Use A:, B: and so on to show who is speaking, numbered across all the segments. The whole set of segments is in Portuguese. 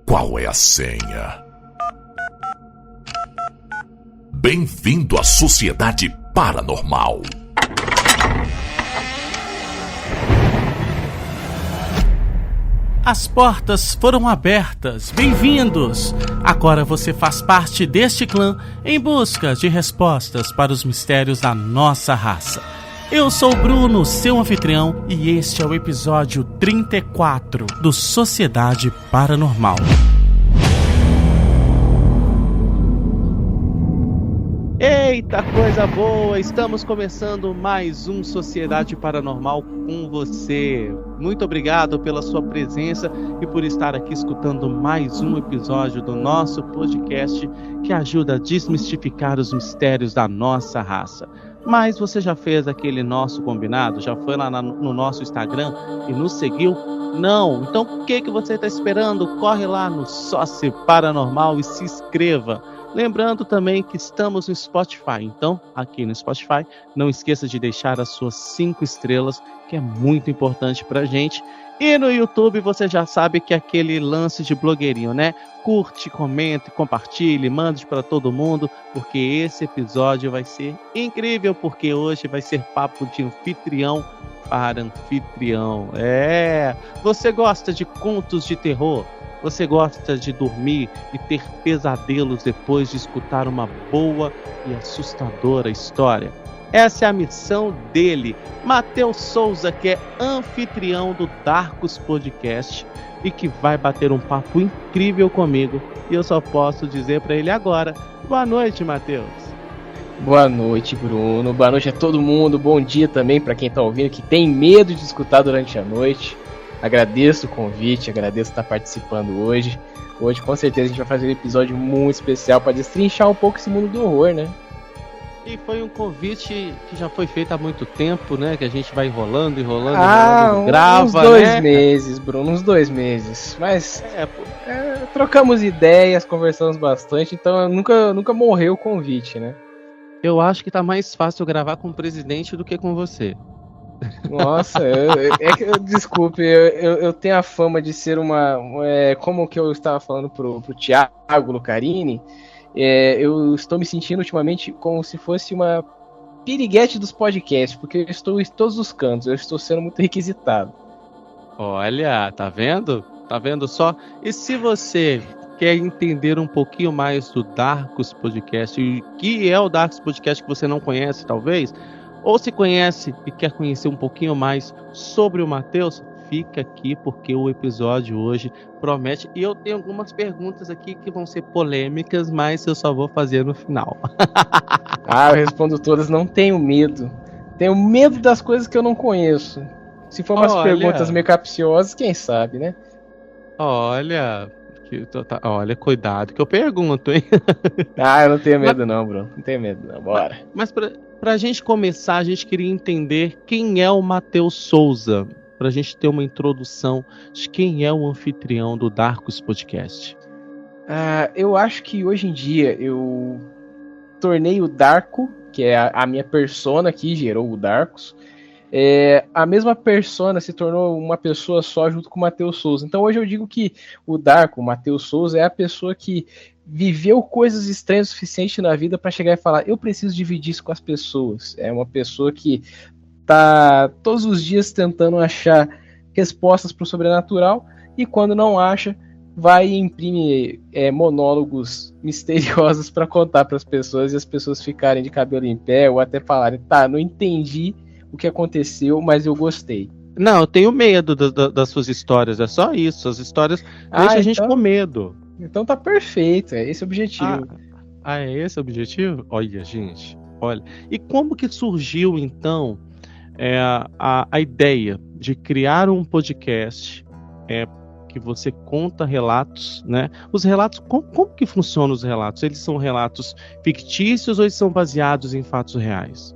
A: Qual é a senha? Bem-vindo à Sociedade Paranormal.
B: As portas foram abertas, bem-vindos! Agora você faz parte deste clã em busca de respostas para os mistérios da nossa raça. Eu sou o Bruno, seu anfitrião, e este é o episódio 34 do Sociedade Paranormal. Eita coisa boa! Estamos começando mais um Sociedade Paranormal com você. Muito obrigado pela sua presença e por estar aqui escutando mais um episódio do nosso podcast que ajuda a desmistificar os mistérios da nossa raça. Mas você já fez aquele nosso combinado? Já foi lá no nosso Instagram e nos seguiu? Não? Então o que você está esperando? Corre lá no Sócio Paranormal e se inscreva. Lembrando também que estamos no Spotify, então aqui no Spotify não esqueça de deixar as suas 5 estrelas, que é muito importante pra gente. E no YouTube você já sabe que é aquele lance de blogueirinho, né? Curte, comente, compartilhe, mande para todo mundo, porque esse episódio vai ser incrível, porque hoje vai ser papo de anfitrião para anfitrião. Você gosta de contos de terror? Você gosta de dormir e ter pesadelos depois de escutar uma boa e assustadora história? Essa é a missão dele, Matheus Souza, que é anfitrião do Darkus Podcast e que vai bater um papo incrível comigo. E eu só posso dizer para ele agora: boa noite, Matheus.
C: Boa noite, Bruno. Boa noite a todo mundo. Bom dia também para quem tá ouvindo, que tem medo de escutar durante a noite. Agradeço o convite, agradeço estar participando hoje. Hoje, com certeza, a gente vai fazer um episódio muito especial para destrinchar um pouco esse mundo do horror, né?
B: E foi um convite que já foi feito há muito tempo, né? Que a gente vai enrolando,
C: grava, uns 2 meses, Bruno, uns 2 meses. Mas trocamos ideias, conversamos bastante, então nunca morreu o convite, né?
B: Eu acho que tá mais fácil gravar com o presidente do que com você.
C: Nossa, desculpe, eu tenho a fama de ser como que eu estava falando pro Thiago Lucarini, eu estou me sentindo ultimamente como se fosse uma piriguete dos podcasts, porque eu estou em todos os cantos, eu estou sendo muito requisitado.
B: Olha, tá vendo? Tá vendo só? E se você quer entender um pouquinho mais do Darkus Podcast, e o que é o Darkus Podcast que você não conhece, talvez, ou se conhece e quer conhecer um pouquinho mais sobre o Matheus, fica aqui porque o episódio hoje promete. E eu tenho algumas perguntas aqui que vão ser polêmicas, mas eu só vou fazer no final.
C: Eu respondo todas, não tenho medo. Tenho medo das coisas que eu não conheço. Se for umas perguntas meio capciosas, quem sabe, né?
B: Olha, cuidado que eu pergunto, hein?
C: Eu não tenho medo não, Bruno. Não tenho medo não, bora.
B: Mas pra gente começar, a gente queria entender quem é o Matheus Souza, pra gente ter uma introdução de quem é o anfitrião do Darkus Podcast.
C: Eu acho que hoje em dia eu tornei o Darko, que é a minha persona que gerou o Darkus, a mesma persona se tornou uma pessoa só junto com o Matheus Souza. Então hoje eu digo que o Darko, o Matheus Souza, é a pessoa que viveu coisas estranhas o suficiente na vida para chegar e falar: eu preciso dividir isso com as pessoas. É uma pessoa que tá todos os dias tentando achar respostas para o sobrenatural, e quando não acha, vai e imprime monólogos misteriosos para contar para as pessoas, e as pessoas ficarem de cabelo em pé ou até falarem: não entendi o que aconteceu, mas eu gostei.
B: Não, eu tenho medo das suas histórias, é só isso. As histórias deixam a gente com medo.
C: Então tá perfeito, é esse o objetivo.
B: É esse o objetivo? Olha, gente, olha. E como que surgiu, então, a ideia de criar um podcast que você conta relatos, né? Os relatos, como que funcionam os relatos? Eles são relatos fictícios ou eles são baseados em fatos reais?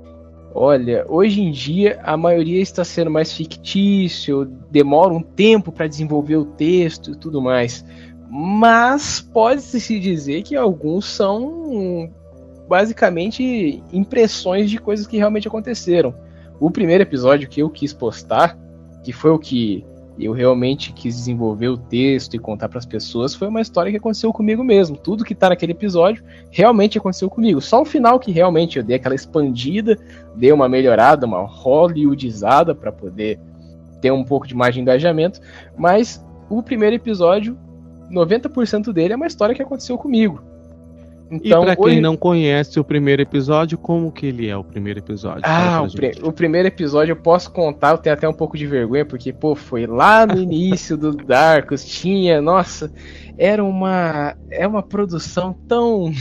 C: Olha, hoje em dia a maioria está sendo mais fictício, demora um tempo para desenvolver o texto e tudo mais. Mas pode-se dizer que alguns são basicamente impressões de coisas que realmente aconteceram. O primeiro episódio que eu quis postar, que foi o que eu realmente quis desenvolver o texto e contar para as pessoas, foi uma história que aconteceu comigo mesmo. Tudo que tá naquele episódio realmente aconteceu comigo. Só o final que realmente eu dei aquela expandida, dei uma melhorada, uma hollywoodizada para poder ter um pouco de mais de engajamento, mas o primeiro episódio, 90% dele é uma história que aconteceu comigo.
B: Então, e pra quem não conhece o primeiro episódio, como que ele é o primeiro episódio?
C: O primeiro episódio eu posso contar, eu tenho até um pouco de vergonha, porque, foi lá no início do Darkus, era uma produção tão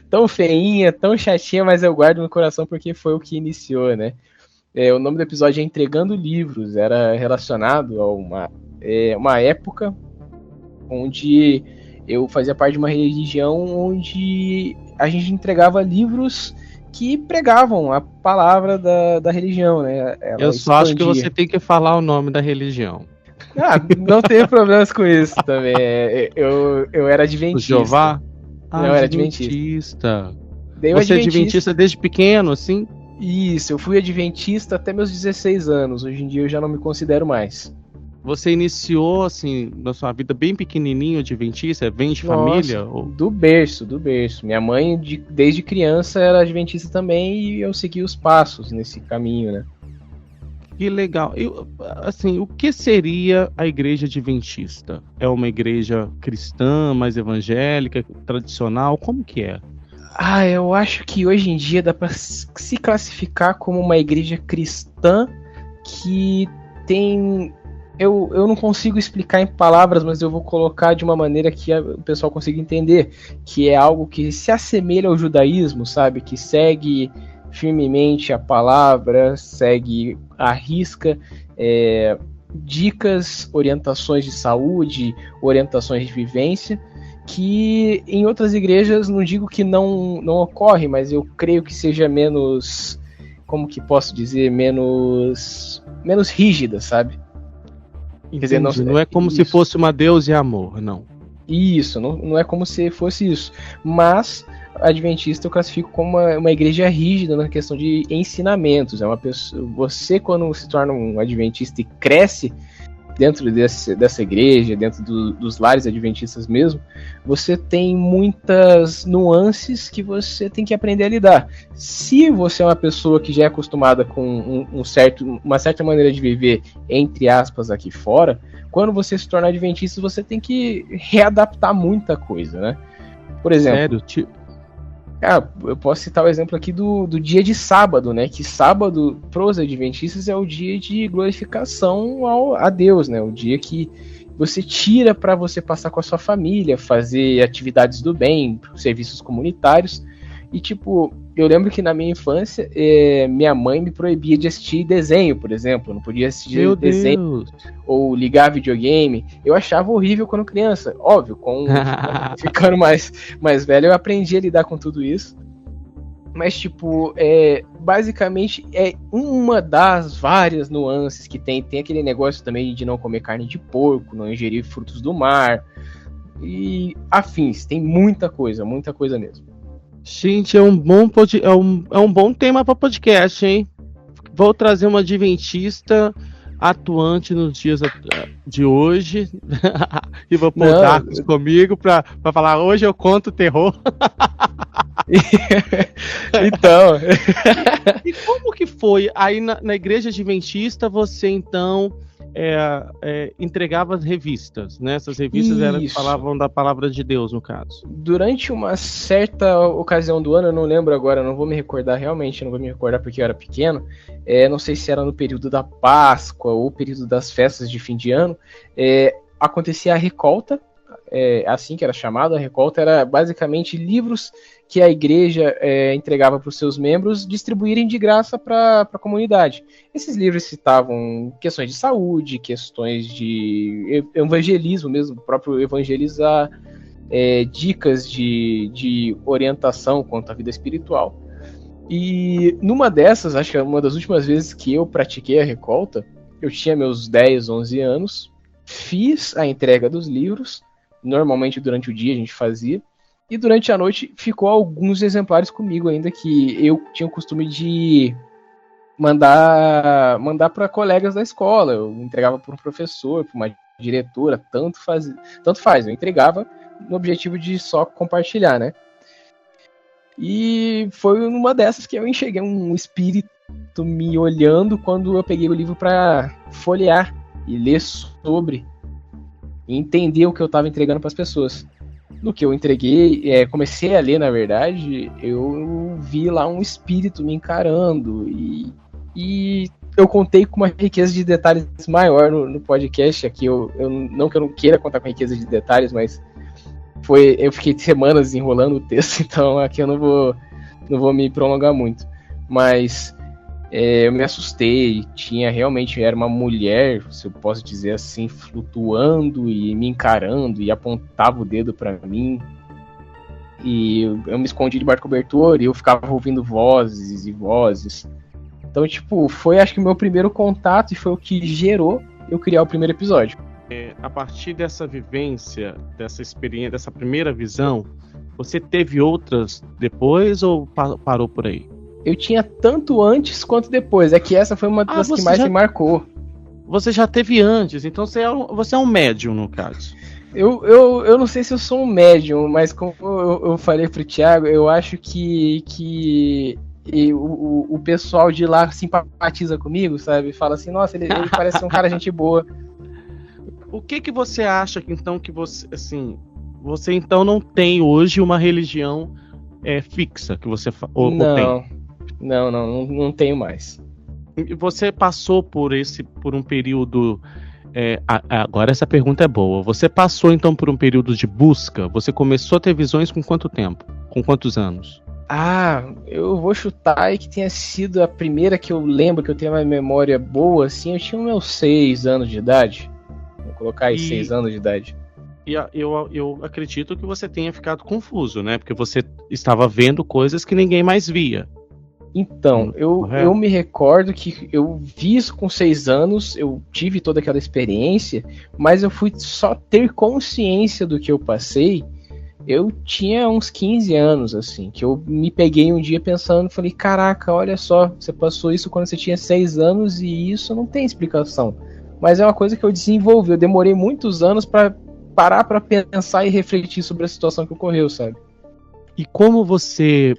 C: tão feinha, tão chatinha, mas eu guardo no coração porque foi o que iniciou, né? O nome do episódio é Entregando Livros, era relacionado a uma época onde eu fazia parte de uma religião onde a gente entregava livros que pregavam a palavra da religião, né?
B: Eu só acho que você tem que falar o nome da religião.
C: Não tenho problemas com isso também. Eu era adventista.
B: O Jeová?
C: Não, eu era adventista.
B: Você é adventista desde pequeno, assim?
C: Isso, eu fui adventista até meus 16 anos. Hoje em dia eu já não me considero mais.
B: Você iniciou, assim, na sua vida bem pequenininho, adventista? Vem de família? Ou...
C: Do berço. Minha mãe, desde criança, era adventista também e eu segui os passos nesse caminho, né?
B: Que legal. O que seria a igreja adventista? É uma igreja cristã, mais evangélica, tradicional? Como que é?
C: Eu acho que hoje em dia dá para se classificar como uma igreja cristã que tem... Eu não consigo explicar em palavras, mas eu vou colocar de uma maneira que o pessoal consiga entender, que é algo que se assemelha ao judaísmo, sabe? Que segue firmemente a palavra, segue à risca dicas, orientações de saúde, orientações de vivência, que em outras igrejas, não digo que não ocorre, mas eu creio que seja menos, como que posso dizer, menos rígida, sabe?
B: Quer dizer, não é como se fosse uma Deus e amor, não.
C: Isso, não é como se fosse isso. Mas adventista eu classifico como uma igreja rígida na questão de ensinamentos. É uma pessoa, você, quando se torna um adventista e cresce dentro dessa igreja, dentro dos lares adventistas mesmo, você tem muitas nuances que você tem que aprender a lidar. Se você é uma pessoa que já é acostumada com uma certa maneira de viver, entre aspas, aqui fora, quando você se torna adventista, você tem que readaptar muita coisa, né? Por exemplo...
B: Sério?
C: Eu posso citar o exemplo aqui do dia de sábado, né? Que sábado, para os adventistas, é o dia de glorificação a Deus, né? O dia que você tira para você passar com a sua família, fazer atividades do bem, serviços comunitários. E, eu lembro que na minha infância, minha mãe me proibia de assistir desenho, por exemplo. Eu não podia assistir desenho ou ligar videogame. Eu achava horrível quando criança. Óbvio, ficando mais velho, eu aprendi a lidar com tudo isso. Mas, basicamente, é uma das várias nuances que tem. Tem aquele negócio também de não comer carne de porco, não ingerir frutos do mar e afins. Tem muita coisa mesmo.
B: Gente, é um bom tema para podcast, hein? Vou trazer uma adventista atuante nos dias de hoje e vou pôr Darkus comigo para falar, hoje eu conto terror.
C: Então...
B: E como que foi? Aí na igreja adventista você então entregava as revistas, né? Essas revistas falavam da palavra de Deus, no caso.
C: Durante uma certa ocasião do ano, eu não lembro agora, não vou me recordar realmente, não vou me recordar porque eu era pequeno, não sei se era no período da Páscoa ou período das festas de fim de ano, acontecia a recolta, assim que era chamada, a recolta era basicamente livros que a igreja entregava para os seus membros distribuírem de graça para a comunidade. Esses livros citavam questões de saúde, questões de evangelismo mesmo, próprio evangelizar, dicas de orientação quanto à vida espiritual. E numa dessas, acho que é uma das últimas vezes que eu pratiquei a recolta, eu tinha meus 10, 11 anos, fiz a entrega dos livros, normalmente durante o dia a gente fazia, e durante a noite ficou alguns exemplares comigo ainda, que eu tinha o costume de mandar para colegas da escola. Eu entregava para um professor, para uma diretora, tanto faz. Eu entregava no objetivo de só compartilhar, né? E foi numa dessas que eu enxerguei um espírito me olhando quando eu peguei o livro para folhear e ler sobre e entender o que eu estava entregando para as pessoas. No que eu entreguei, comecei a ler, na verdade, eu vi lá um espírito me encarando e eu contei com uma riqueza de detalhes maior no podcast. Aqui não que eu não queira contar com riqueza de detalhes, mas eu fiquei semanas enrolando o texto, então aqui eu não vou me prolongar muito. Mas eu me assustei, era uma mulher, se eu posso dizer assim, flutuando e me encarando e apontava o dedo pra mim. E eu me escondi debaixo do cobertor e eu ficava ouvindo vozes e vozes. Então, tipo, foi acho que o meu primeiro contato e foi o que gerou eu criar o primeiro episódio.
B: A partir dessa vivência, dessa experiência, dessa primeira visão, você teve outras depois ou parou por aí?
C: Eu tinha tanto antes quanto depois. É que essa foi uma das que mais me marcou.
B: Você já teve antes, então você é um médium, no caso.
C: Eu não sei se eu sou um médium, mas como eu falei pro Thiago, eu acho que o pessoal de lá simpatiza comigo, sabe? Fala assim, nossa, ele parece um cara gente boa.
B: O que você acha então que você, assim, você então não tem hoje uma religião fixa que você tem?
C: Não tenho mais.
B: Você passou por um período. Agora essa pergunta é boa. Você passou então por um período de busca? Você começou a ter visões com quanto tempo? Com quantos anos?
C: Eu vou chutar aí que tenha sido a primeira que eu lembro, que eu tenho uma memória boa, assim, eu tinha meus 6 anos de idade. Vou colocar aí 6 anos de idade.
B: E eu acredito que você tenha ficado confuso, né? Porque você estava vendo coisas que ninguém mais via.
C: Então, eu me recordo que eu vi isso com 6 anos, eu tive toda aquela experiência, mas eu fui só ter consciência do que eu passei. Eu tinha uns 15 anos, assim, que eu me peguei um dia pensando, falei, caraca, olha só, você passou isso quando você tinha 6 anos e isso não tem explicação. Mas é uma coisa que eu desenvolvi, eu demorei muitos anos para parar para pensar e refletir sobre a situação que ocorreu, sabe?
B: E como você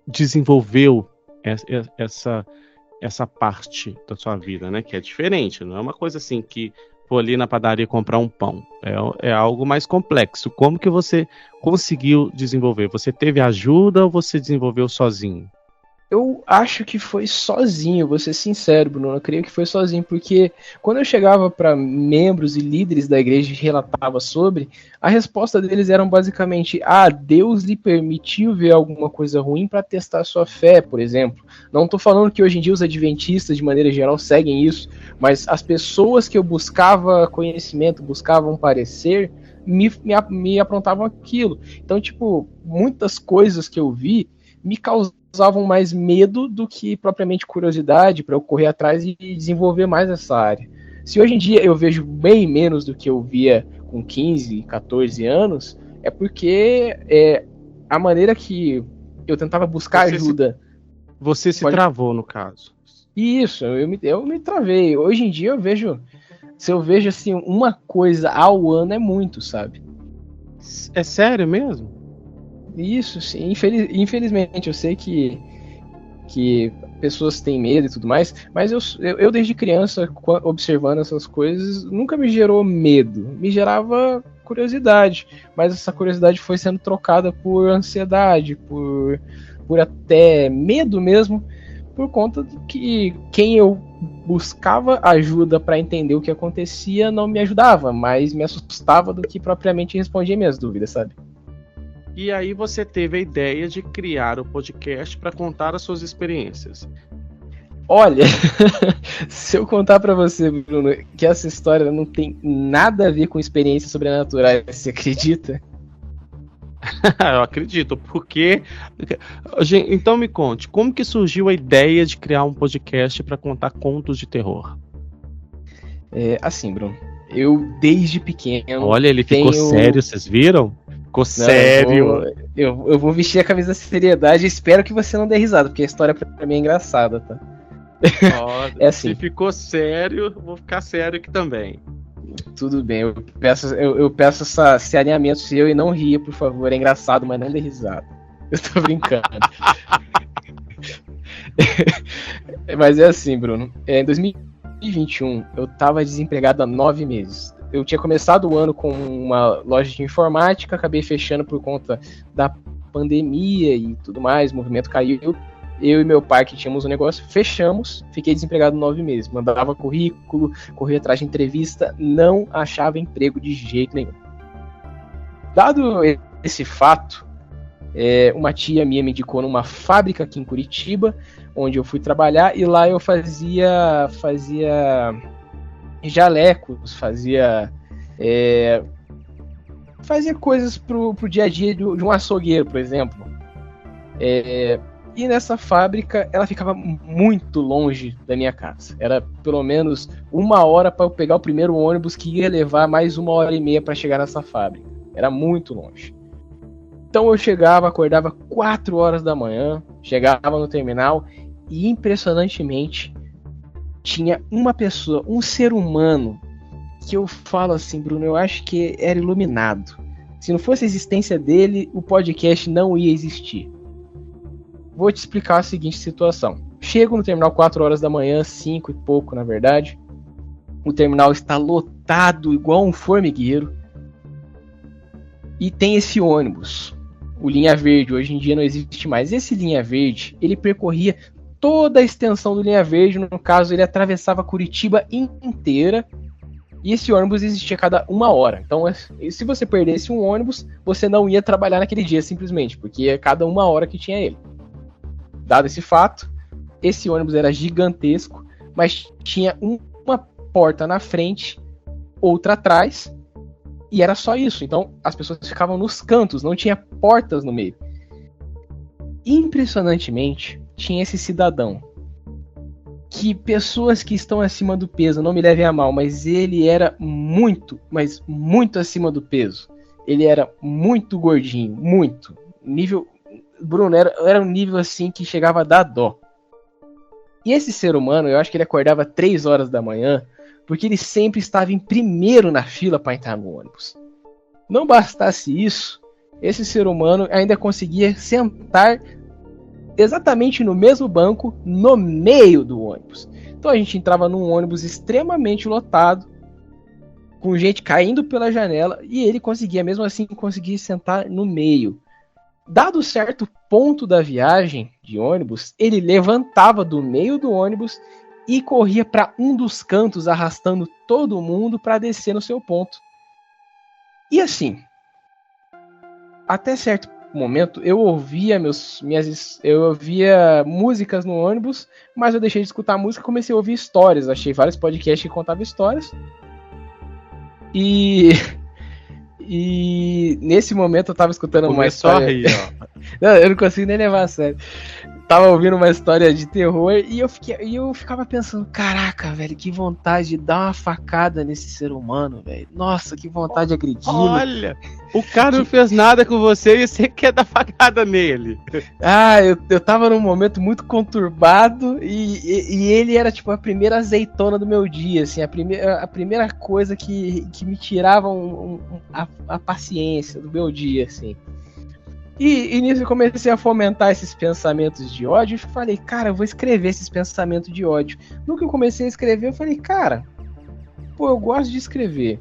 B: desenvolveu essa parte da sua vida, né? Que é diferente, não é uma coisa assim que vou ali na padaria comprar um pão. É algo mais complexo. Como que você conseguiu desenvolver? Você teve ajuda ou você desenvolveu sozinho?
C: Eu acho que foi sozinho, vou ser sincero, Bruno. Eu creio que foi sozinho, porque quando eu chegava para membros e líderes da igreja e relatava sobre, a resposta deles era basicamente: Deus lhe permitiu ver alguma coisa ruim para testar sua fé, por exemplo. Não estou falando que hoje em dia os adventistas, de maneira geral, seguem isso, mas as pessoas que eu buscava conhecimento, buscavam parecer, me aprontavam aquilo. Então, tipo, muitas coisas que eu vi me causavam mais medo do que propriamente curiosidade para eu correr atrás e desenvolver mais essa área. Se hoje em dia eu vejo bem menos do que eu via com 15, 14 anos, é porque a maneira que eu tentava buscar ajuda...
B: Você se travou, no caso.
C: Isso, eu me travei. Hoje em dia se eu vejo assim, uma coisa ao ano é muito, sabe?
B: É sério mesmo?
C: Isso, sim. Infelizmente, eu sei que pessoas têm medo e tudo mais, mas eu desde criança, observando essas coisas, nunca me gerou medo. Me gerava curiosidade, mas essa curiosidade foi sendo trocada por ansiedade, por até medo mesmo, por conta de que quem eu buscava ajuda para entender o que acontecia não me ajudava, mas me assustava do que propriamente respondia minhas dúvidas, sabe?
B: E aí você teve a ideia de criar o podcast para contar as suas experiências.
C: Olha, se eu contar para você, Bruno, que essa história não tem nada a ver com experiências sobrenaturais, você acredita?
B: Eu acredito, porque... Então me conte, como que surgiu a ideia de criar um podcast para contar contos de terror?
C: Assim, Bruno, eu desde pequeno...
B: Olha, ele ficou sério, vocês viram? Ficou sério.
C: Eu vou vestir a camisa da seriedade e espero que você não dê risada, porque a história pra mim é engraçada, tá?
B: É assim. Se ficou sério, eu vou ficar sério aqui também.
C: Tudo bem, eu peço esse alinhamento seu e não ria, por favor. É engraçado, mas não dê risada. Eu tô brincando. Mas é assim, Bruno. Em 2021, eu tava desempregado há 9 meses. Eu tinha começado o ano com uma loja de informática, acabei fechando por conta da pandemia e tudo mais, o movimento caiu. Eu e meu pai, que tínhamos um negócio, fechamos, fiquei desempregado 9 meses. Mandava currículo, corria atrás de entrevista, não achava emprego de jeito nenhum. Dado esse fato, uma tia minha me indicou numa fábrica aqui em Curitiba, onde eu fui trabalhar, e lá eu fazia jalecos, fazia coisas pro dia a dia de um açougueiro, por exemplo. E nessa fábrica, ela ficava muito longe da minha casa. Era pelo menos 1 hora para eu pegar o primeiro ônibus, que ia levar mais 1h30 para chegar nessa fábrica. Era muito longe. Então eu chegava, acordava 4 horas da manhã, chegava no terminal e, impressionantemente, tinha uma pessoa, um ser humano, que eu falo assim, Bruno, eu acho que era iluminado. Se não fosse a existência dele, o podcast não ia existir. Vou te explicar a seguinte situação. Chego no terminal 4 horas da manhã, 5 e pouco, na verdade. O terminal está lotado igual um formigueiro. E tem esse ônibus, o Linha Verde. Hoje em dia não existe mais. Esse Linha Verde, ele percorria toda a extensão do Linha Verde. No caso, ele atravessava Curitiba inteira. E esse ônibus existia a cada 1 hora. Então, se você perdesse um ônibus, você não ia trabalhar naquele dia, simplesmente. Porque é cada 1 hora que tinha ele. Dado esse fato, esse ônibus era gigantesco, mas tinha uma porta na frente, outra atrás, e era só isso. Então as pessoas ficavam nos cantos, não tinha portas no meio. Impressionantemente, tinha esse cidadão, que pessoas que estão acima do peso, não me levem a mal, mas ele era muito, mas muito acima do peso. Ele era muito gordinho, muito. Nível... Bruno, era um nível assim que chegava a dar dó. E esse ser humano, eu acho que ele acordava 3 horas da manhã, porque ele sempre estava em primeiro na fila para entrar no ônibus. Não bastasse isso, esse ser humano ainda conseguia sentar exatamente no mesmo banco, no meio do ônibus. Então a gente entrava num ônibus extremamente lotado, com gente caindo pela janela, e ele conseguia, mesmo assim, conseguir sentar no meio. Dado certo ponto da viagem de ônibus, ele levantava do meio do ônibus e corria para um dos cantos, arrastando todo mundo para descer no seu ponto. E assim, até certo momento, eu ouvia músicas no ônibus, mas eu deixei de escutar música e comecei a ouvir histórias. Achei vários podcasts que contavam histórias. E nesse momento eu tava escutando uma história. Rir, ó. Não, eu não consigo nem levar a sério. Tava ouvindo uma história de terror e eu ficava pensando, caraca, velho, que vontade de dar uma facada nesse ser humano, velho. Nossa, que vontade de agredi-lo.
B: Olha, o cara não fez nada com você e você quer dar facada nele.
C: Eu tava num momento muito conturbado e ele era tipo a primeira azeitona do meu dia, assim, a primeira coisa que me tirava a paciência do meu dia, assim. E nisso eu comecei a fomentar esses pensamentos de ódio e falei, cara, eu vou escrever esses pensamentos de ódio. No que eu comecei a escrever, eu falei, cara, eu gosto de escrever.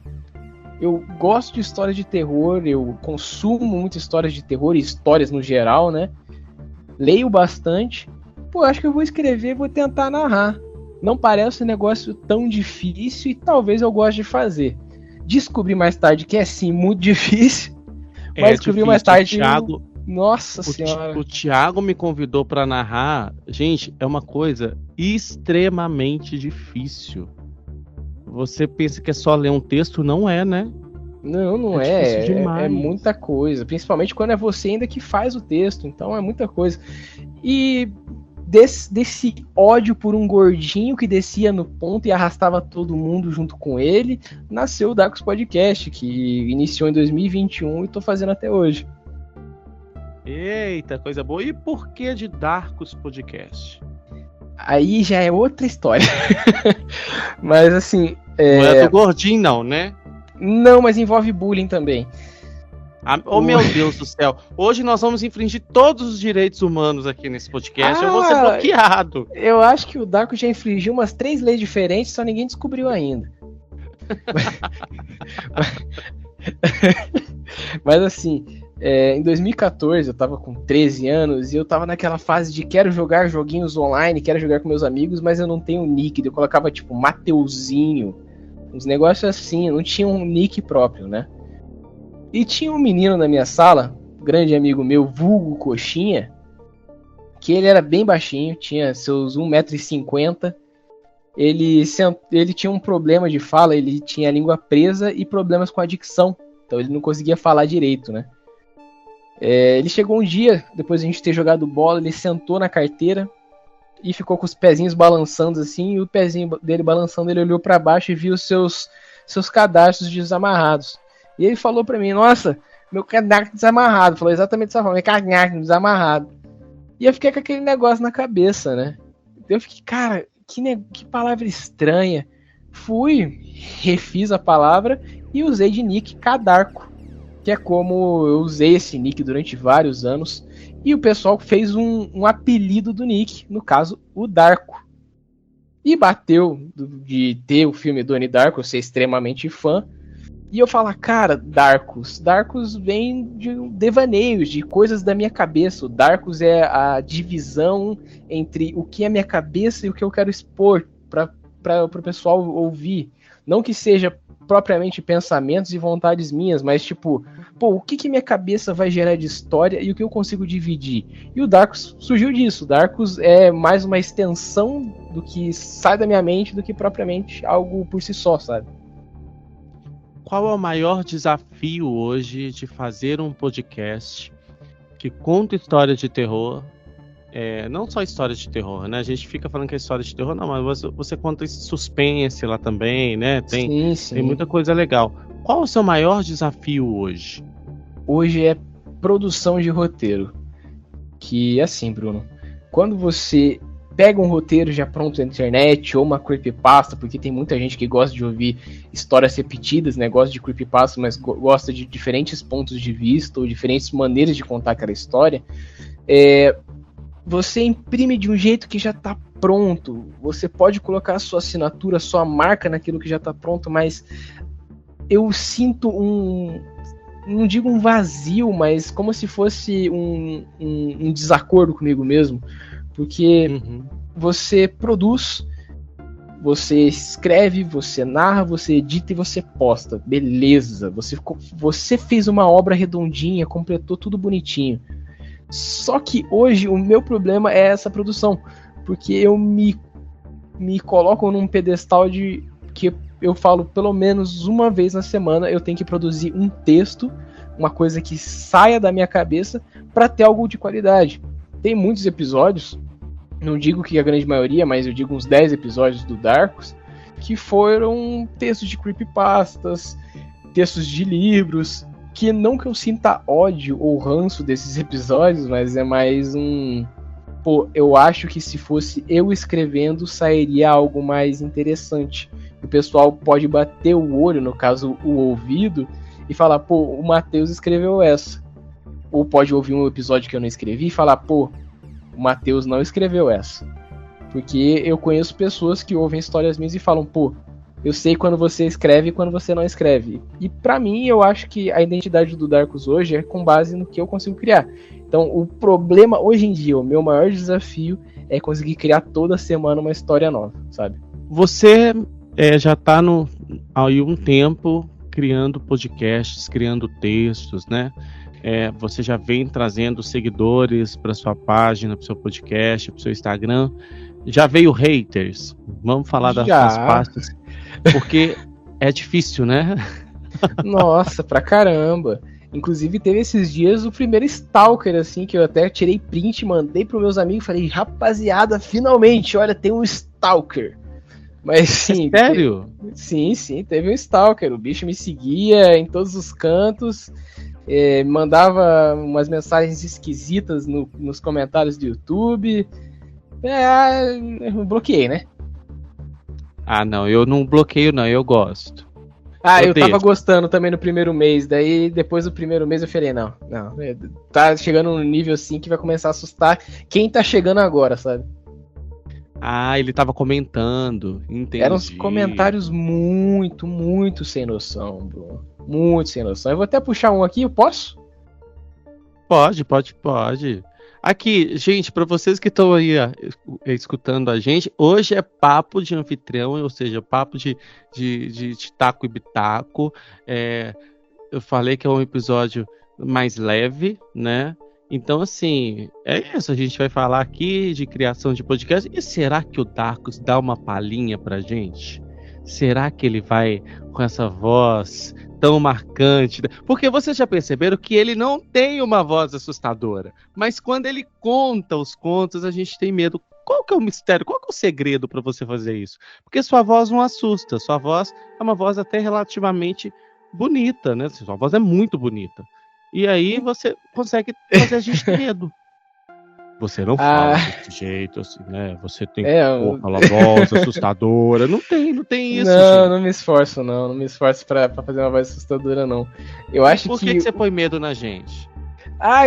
C: Eu gosto de histórias de terror, eu consumo muitas histórias de terror e histórias no geral, né? Leio bastante. Acho que eu vou escrever, vou tentar narrar. Não parece um negócio tão difícil e talvez eu goste de fazer. Descobri mais tarde que é sim muito difícil. Mas descobri mais tarde. Nossa senhora.
B: O Thiago me convidou para narrar. Gente, é uma coisa extremamente difícil. Você pensa que é só ler um texto? Não é, né?
C: Não é. É muita coisa. Principalmente quando é você ainda que faz o texto. Então é muita coisa. E desse ódio por um gordinho que descia no ponto e arrastava todo mundo junto com ele, nasceu o Darkus Podcast, que iniciou em 2021 e tô fazendo até hoje.
B: Eita, coisa boa. E por que de Darkus Podcast?
C: Aí já é outra história. Mas assim.
B: Não é do gordinho, não, né?
C: Não, mas envolve bullying também.
B: Oh, meu Deus do céu. Hoje nós vamos infringir todos os direitos humanos aqui nesse podcast. Eu vou ser bloqueado.
C: Eu acho que o Darko já infringiu umas 3 leis diferentes, só ninguém descobriu ainda. Mas assim, em 2014 eu tava com 13 anos e eu tava naquela fase de quero jogar joguinhos online, quero jogar com meus amigos, mas eu não tenho nick. Eu colocava tipo Mateuzinho, uns negócios assim, eu não tinha um nick próprio, né? E tinha um menino na minha sala, grande amigo meu, vulgo Coxinha, que ele era bem baixinho, tinha seus 1,50 m. Ele tinha um problema de fala, ele tinha a língua presa e problemas com a dicção. Então ele não conseguia falar direito, né? Ele chegou um dia, depois de a gente ter jogado bola, ele sentou na carteira e ficou com os pezinhos balançando assim, e o pezinho dele balançando, ele olhou para baixo e viu os seus cadastros desamarrados. E ele falou pra mim, nossa, meu cadastro desamarrado. Falou exatamente dessa forma, meu cadastro desamarrado. E eu fiquei com aquele negócio na cabeça, né? Eu fiquei, cara, que palavra estranha. Fui, refiz a palavra e usei de nick Cadarco, que é como eu usei esse nick durante vários anos. E o pessoal fez um apelido do nick, no caso, o Darko. E bateu de ter o filme Donnie Darko, eu ser extremamente fã. E eu falo, cara, Darkus vem de devaneios, de coisas da minha cabeça. O Darkus é a divisão entre o que é minha cabeça e o que eu quero expor para o pessoal ouvir. Não que seja propriamente pensamentos e vontades minhas, mas tipo, o que minha cabeça vai gerar de história e o que eu consigo dividir. E o Darkus surgiu disso. O Darkus é mais uma extensão do que sai da minha mente do que propriamente algo por si só, sabe?
B: Qual é o maior desafio hoje de fazer um podcast que conta história de terror? Não só história de terror, né? A gente fica falando que é história de terror, não, mas você conta esse suspense lá também, né? Tem muita coisa legal. Qual o seu maior desafio hoje?
C: Hoje é produção de roteiro. Que assim, Bruno, quando você pega um roteiro já pronto na internet, ou uma creepypasta, porque tem muita gente que gosta de ouvir histórias repetidas, né? Gosta de creepypasta, mas gosta de diferentes pontos de vista, ou diferentes maneiras de contar aquela história. Você imprime de um jeito que já está pronto. Você pode colocar a sua assinatura, a sua marca naquilo que já está pronto, mas eu sinto não digo um vazio, mas como se fosse um desacordo comigo mesmo. Porque você produz, você escreve, você narra, você edita e você posta. Beleza, você fez uma obra redondinha, completou tudo bonitinho. Só que hoje o meu problema é essa produção. Porque eu me coloco num pedestal de que eu falo pelo menos uma vez na semana eu tenho que produzir um texto, uma coisa que saia da minha cabeça para ter algo de qualidade. Tem muitos episódios, não digo que a grande maioria, mas eu digo uns 10 episódios do Darkus, que foram textos de creepypastas, textos de livros, que não que eu sinta ódio ou ranço desses episódios, mas é mais eu acho que se fosse eu escrevendo, sairia algo mais interessante. O pessoal pode bater o olho, no caso o ouvido, e falar, o Matheus escreveu essa. Ou pode ouvir um episódio que eu não escrevi e falar, o Matheus não escreveu essa. Porque eu conheço pessoas que ouvem histórias minhas e falam, eu sei quando você escreve e quando você não escreve. E pra mim, eu acho que a identidade do Darkus hoje é com base no que eu consigo criar. Então, o problema hoje em dia, o meu maior desafio é conseguir criar toda semana uma história nova, sabe?
B: Você já tá há um tempo criando podcasts, criando textos, né? Você já vem trazendo seguidores para sua página, para seu podcast, para seu Instagram. Já veio haters? Vamos falar das partes, porque é difícil, né?
C: Nossa, pra caramba. Inclusive teve esses dias o primeiro stalker, assim, que eu até tirei print, mandei pros meus amigos, falei, rapaziada, finalmente, olha, tem um stalker. Mas sim.
B: Sério?
C: Sim, teve um stalker. O bicho me seguia em todos os cantos. mandava umas mensagens esquisitas nos comentários do YouTube. Eu bloqueei, né?
B: Ah, não, eu não bloqueio, não, eu gosto.
C: Eu tava gostando também no primeiro mês, daí depois do primeiro mês eu falei, não, tá chegando num nível assim que vai começar a assustar quem tá chegando agora, sabe?
B: Ah, ele tava comentando, entendi.
C: Eram uns comentários muito, muito sem noção, Bruno. Muito sem noção. Eu vou até puxar um aqui, eu posso?
B: Pode. Aqui, gente, para vocês que estão aí escutando a gente, hoje é papo de anfitrião, ou seja, papo de taco e bitaco. Eu falei que é um episódio mais leve, né? Então, assim, é isso. A gente vai falar aqui de criação de podcast. E será que o Darkus dá uma palhinha pra gente? Será que ele vai com essa voz tão marcante? Porque vocês já perceberam que ele não tem uma voz assustadora. Mas quando ele conta os contos, a gente tem medo. Qual que é o mistério? Qual que é o segredo para você fazer isso? Porque sua voz não assusta. Sua voz é uma voz até relativamente bonita, né? Sua voz é muito bonita. E aí você consegue fazer a gente ter medo. Você não fala desse jeito, assim, né? Você tem aquela voz assustadora. Não tem isso,
C: não,
B: gente.
C: Não me esforço, não. Não me esforço pra fazer uma voz assustadora, não. Eu acho
B: Por que você põe medo na gente?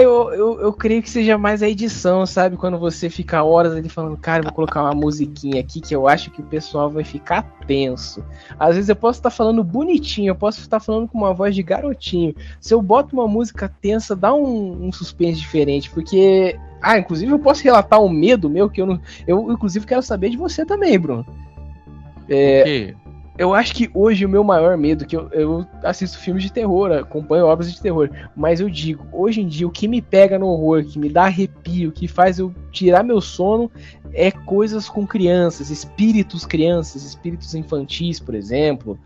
C: Eu creio que seja mais a edição, sabe? Quando você fica horas ali falando, cara, vou colocar uma musiquinha aqui que eu acho que o pessoal vai ficar tenso. Às vezes eu posso estar falando bonitinho, eu posso estar falando com uma voz de garotinho. Se eu boto uma música tensa, dá um suspense diferente, porque... inclusive eu posso relatar um medo meu que eu inclusive quero saber de você também, Bruno. Eu acho que hoje o meu maior medo, que eu assisto filmes de terror, acompanho obras de terror, mas eu digo, hoje em dia o que me pega no horror, que me dá arrepio, que faz eu tirar meu sono, é coisas com crianças, espíritos infantis, por exemplo,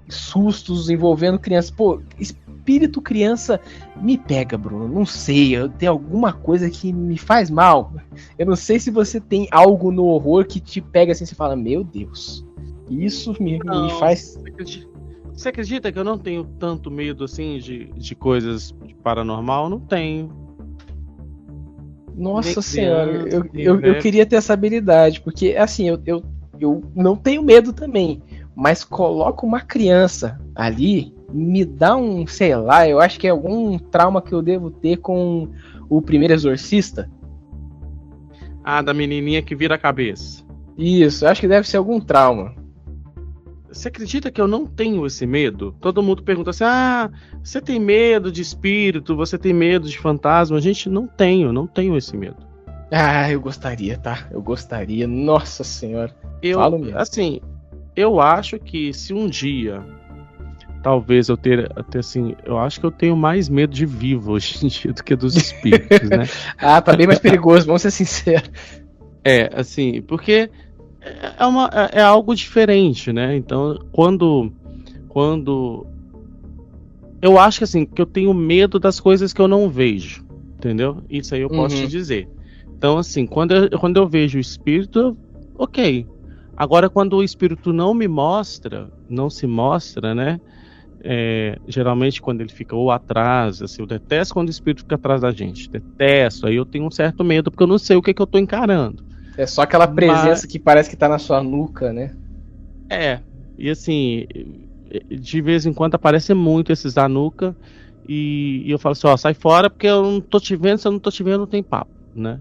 C: sustos envolvendo crianças. Pô, espírito criança me pega, Bruno. Não sei, tem alguma coisa que me faz mal. Eu não sei se você tem algo no horror que te pega assim, você fala, meu Deus, isso me faz...
B: Você acredita que eu não tenho tanto medo assim de coisas paranormal? Não tenho.
C: Nossa senhora, eu queria ter essa habilidade, porque assim, eu não tenho medo também, mas coloca uma criança ali, me dá sei lá, eu acho que é algum trauma que eu devo ter com o primeiro Exorcista.
B: Da menininha que vira a cabeça.
C: Isso, eu acho que deve ser algum trauma.
B: Você acredita que eu não tenho esse medo? Todo mundo pergunta assim, você tem medo de espírito, você tem medo de fantasma? Gente, não tenho esse medo.
C: Eu gostaria, tá? Eu gostaria, nossa senhora.
B: Falo mesmo. Assim, eu acho que se um dia... Talvez eu eu acho que eu tenho mais medo de vivo hoje em dia do que dos espíritos, né?
C: Tá bem mais perigoso, vamos ser sinceros.
B: Assim, porque é algo diferente, né? Então, quando eu acho que assim, que eu tenho medo das coisas que eu não vejo, entendeu? Isso aí eu posso te dizer. Então, assim, quando eu vejo o espírito, ok. Agora, quando o espírito não se mostra, né? Geralmente quando ele fica ou atrás, assim, eu detesto quando o espírito fica atrás da gente, detesto, aí eu tenho um certo medo porque eu não sei o que eu tô encarando.
C: É só aquela presença que parece que tá na sua nuca, né?
B: E assim, de vez em quando aparece muito esses da nuca e eu falo assim, sai fora porque eu não tô te vendo, se eu não tô te vendo não tem papo, né?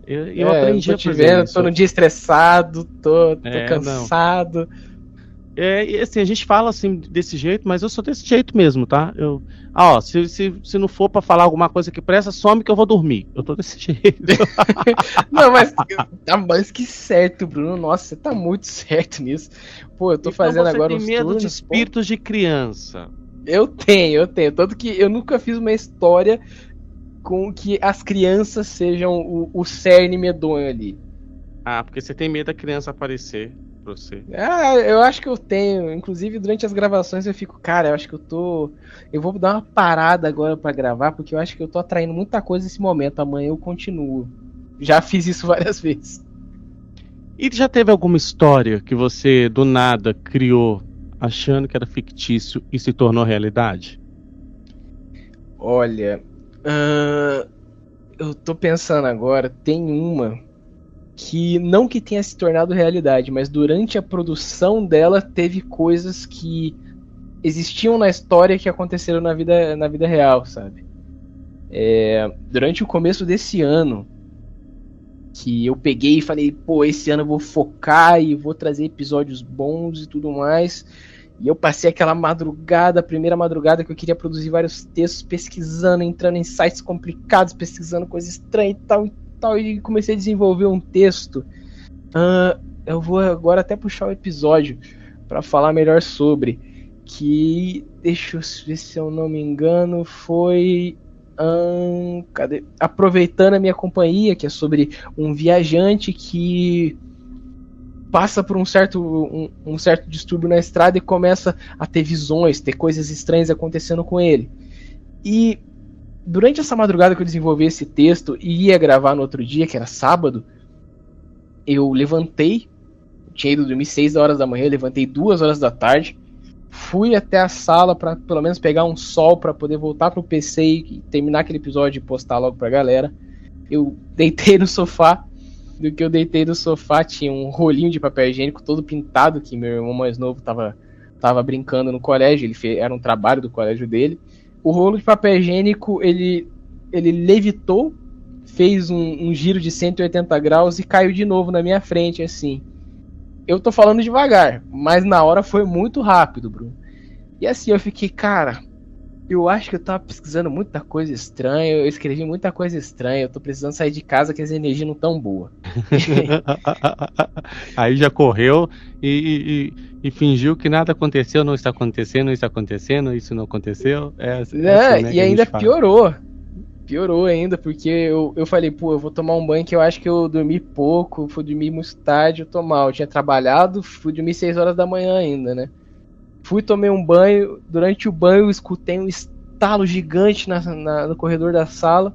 B: Eu aprendi
C: a fazer isso. Tô no dia estressado, tô cansado.
B: E assim, a gente fala assim desse jeito, mas eu sou desse jeito mesmo, tá? Se não for pra falar alguma coisa que presta, some que eu vou dormir. Eu tô desse jeito.
C: Não, mas tá mais que certo, Bruno. Nossa, você tá muito certo nisso. Pô, eu tô fazendo agora uns turnos.
B: Você tem medo de espíritos de criança?
C: Eu tenho. Tanto que eu nunca fiz uma história com que as crianças sejam o cerne medonho ali.
B: Porque você tem medo da criança aparecer pra você.
C: Eu acho que eu tenho. Inclusive, durante as gravações eu fico, cara, eu acho que eu vou dar uma parada agora pra gravar, porque eu acho que eu tô atraindo muita coisa nesse momento. Amanhã eu continuo. Já fiz isso várias vezes.
B: E já teve alguma história que você, do nada, criou achando que era fictício e se tornou realidade?
C: Olha, eu tô pensando agora, tem uma que não que tenha se tornado realidade, mas durante a produção dela teve coisas que existiam na história que aconteceram na vida real, sabe? Durante o começo desse ano, que eu peguei e falei, pô, esse ano eu vou focar e vou trazer episódios bons e tudo mais. E eu passei aquela madrugada, a primeira madrugada que eu queria produzir vários textos, pesquisando, entrando em sites complicados, pesquisando coisas estranhas e tal, e comecei a desenvolver um texto. Eu vou agora até puxar o episódio para falar melhor sobre, que, deixa eu ver se eu não me engano, foi... cadê? Aproveitando a minha companhia, que é sobre um viajante que passa por um certo distúrbio na estrada e começa a ter visões, ter coisas estranhas acontecendo com ele. E durante essa madrugada que eu desenvolvi esse texto e ia gravar no outro dia, que era sábado, eu levantei, tinha ido dormir 6 horas da manhã, eu levantei 2 horas da tarde, fui até a sala para pelo menos pegar um sol para poder voltar pro PC e terminar aquele episódio e postar logo pra galera. Eu deitei no sofá. Do que eu deitei no sofá tinha um rolinho de papel higiênico todo pintado, que meu irmão mais novo tava brincando no colégio, era um trabalho do colégio dele. O rolo de papel higiênico, ele levitou, fez um giro de 180 graus e caiu de novo na minha frente, assim. Eu tô falando devagar, mas na hora foi muito rápido, Bruno. E assim, eu fiquei, cara, eu acho que eu tava pesquisando muita coisa estranha, eu escrevi muita coisa estranha, eu tô precisando sair de casa que as energias não tão boas.
B: Aí já correu e fingiu que nada aconteceu, não está acontecendo, isso não aconteceu.
C: E ainda piorou ainda, porque eu falei, pô, eu vou tomar um banho que eu acho que eu dormi pouco, fui dormir muito tarde, eu tinha trabalhado, fui dormir 6 horas da manhã ainda, né? Tomei um banho, durante o banho eu escutei um estalo gigante no corredor da sala,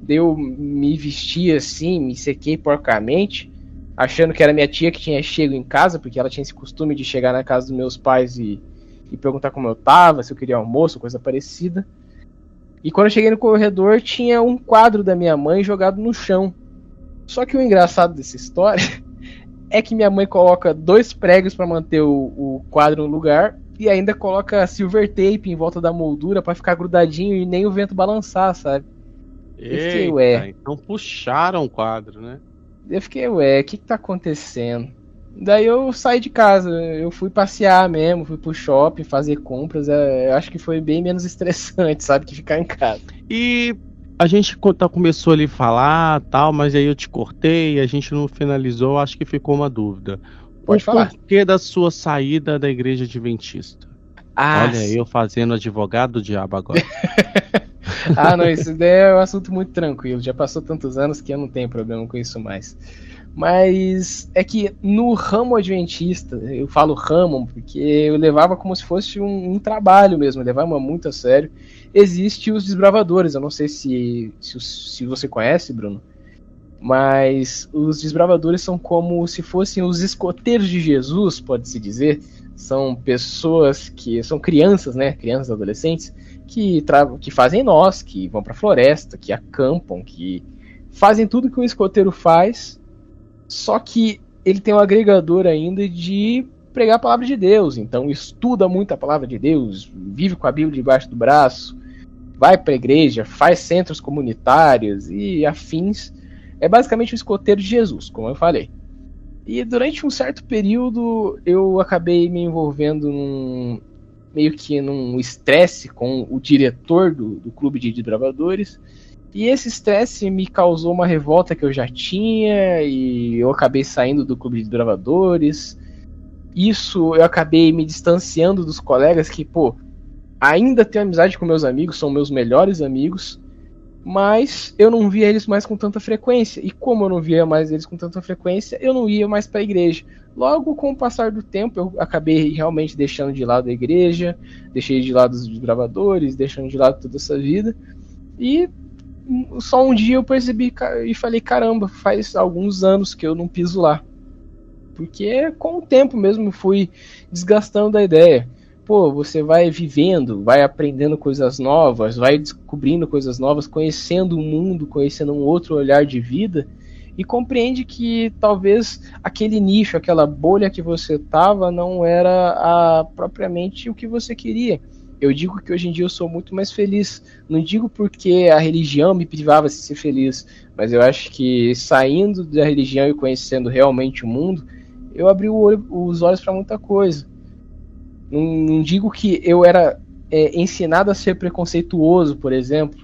C: eu me vesti assim, me sequei porcamente, achando que era minha tia que tinha chego em casa, porque ela tinha esse costume de chegar na casa dos meus pais e perguntar como eu tava, se eu queria almoço, coisa parecida. E quando eu cheguei no corredor, tinha um quadro da minha mãe jogado no chão. Só que o engraçado dessa história é que minha mãe coloca 2 pregos para manter o quadro no lugar e ainda coloca silver tape em volta da moldura para ficar grudadinho e nem o vento balançar, sabe?
B: Então puxaram o quadro, né?
C: Eu fiquei, o que tá acontecendo? Daí eu saí de casa, eu fui passear mesmo, fui pro shopping fazer compras, eu acho que foi bem menos estressante, sabe, que ficar em casa.
B: E a gente começou ali a falar, tal, mas aí eu te cortei, a gente não finalizou, acho que ficou uma dúvida.
C: Pode falar.
B: O porquê da sua saída da igreja adventista? Olha, eu fazendo advogado do diabo agora.
C: Não, isso daí é um assunto muito tranquilo, já passou tantos anos que eu não tenho problema com isso mais. Mas é que no ramo adventista, eu falo ramo porque eu levava como se fosse um trabalho mesmo, eu levava muito a sério. Existem os desbravadores, eu não sei se você conhece, Bruno, mas os desbravadores são como se fossem os escoteiros de Jesus, pode-se dizer. São pessoas que são crianças, né, crianças, adolescentes, que fazem nós, que vão para a floresta, que acampam, que fazem tudo que um escoteiro faz. Só que ele tem um agregador ainda de pregar a palavra de Deus. Então estuda muito a palavra de Deus, vive com a Bíblia debaixo do braço, vai para a igreja, faz centros comunitários e afins. É basicamente o escoteiro de Jesus, como eu falei. E durante um certo período eu acabei me envolvendo meio que num estresse com o diretor do clube de desbravadores. E esse estresse me causou uma revolta que eu já tinha, e eu acabei saindo do clube de desbravadores. Isso, eu acabei me distanciando dos colegas que, ainda tenho amizade com meus amigos, são meus melhores amigos, mas eu não via eles mais com tanta frequência. E como eu não via mais eles com tanta frequência, eu não ia mais para a igreja. Logo, com o passar do tempo, eu acabei realmente deixando de lado a igreja, deixei de lado os desbravadores, deixando de lado toda essa vida. E só um dia eu percebi e falei, caramba, faz alguns anos que eu não piso lá. Porque com o tempo mesmo fui desgastando a ideia. pô, você vai vivendo, vai aprendendo coisas novas, vai descobrindo coisas novas, conhecendo o mundo, conhecendo um outro olhar de vida, e compreende que talvez aquele nicho, aquela bolha que você estava não era propriamente o que você queria. Eu digo que hoje em dia eu sou muito mais feliz. Não digo porque a religião me privava de ser feliz, mas eu acho que saindo da religião e conhecendo realmente o mundo, eu abri os olhos para muita coisa. Não digo que eu era ensinado a ser preconceituoso, por exemplo,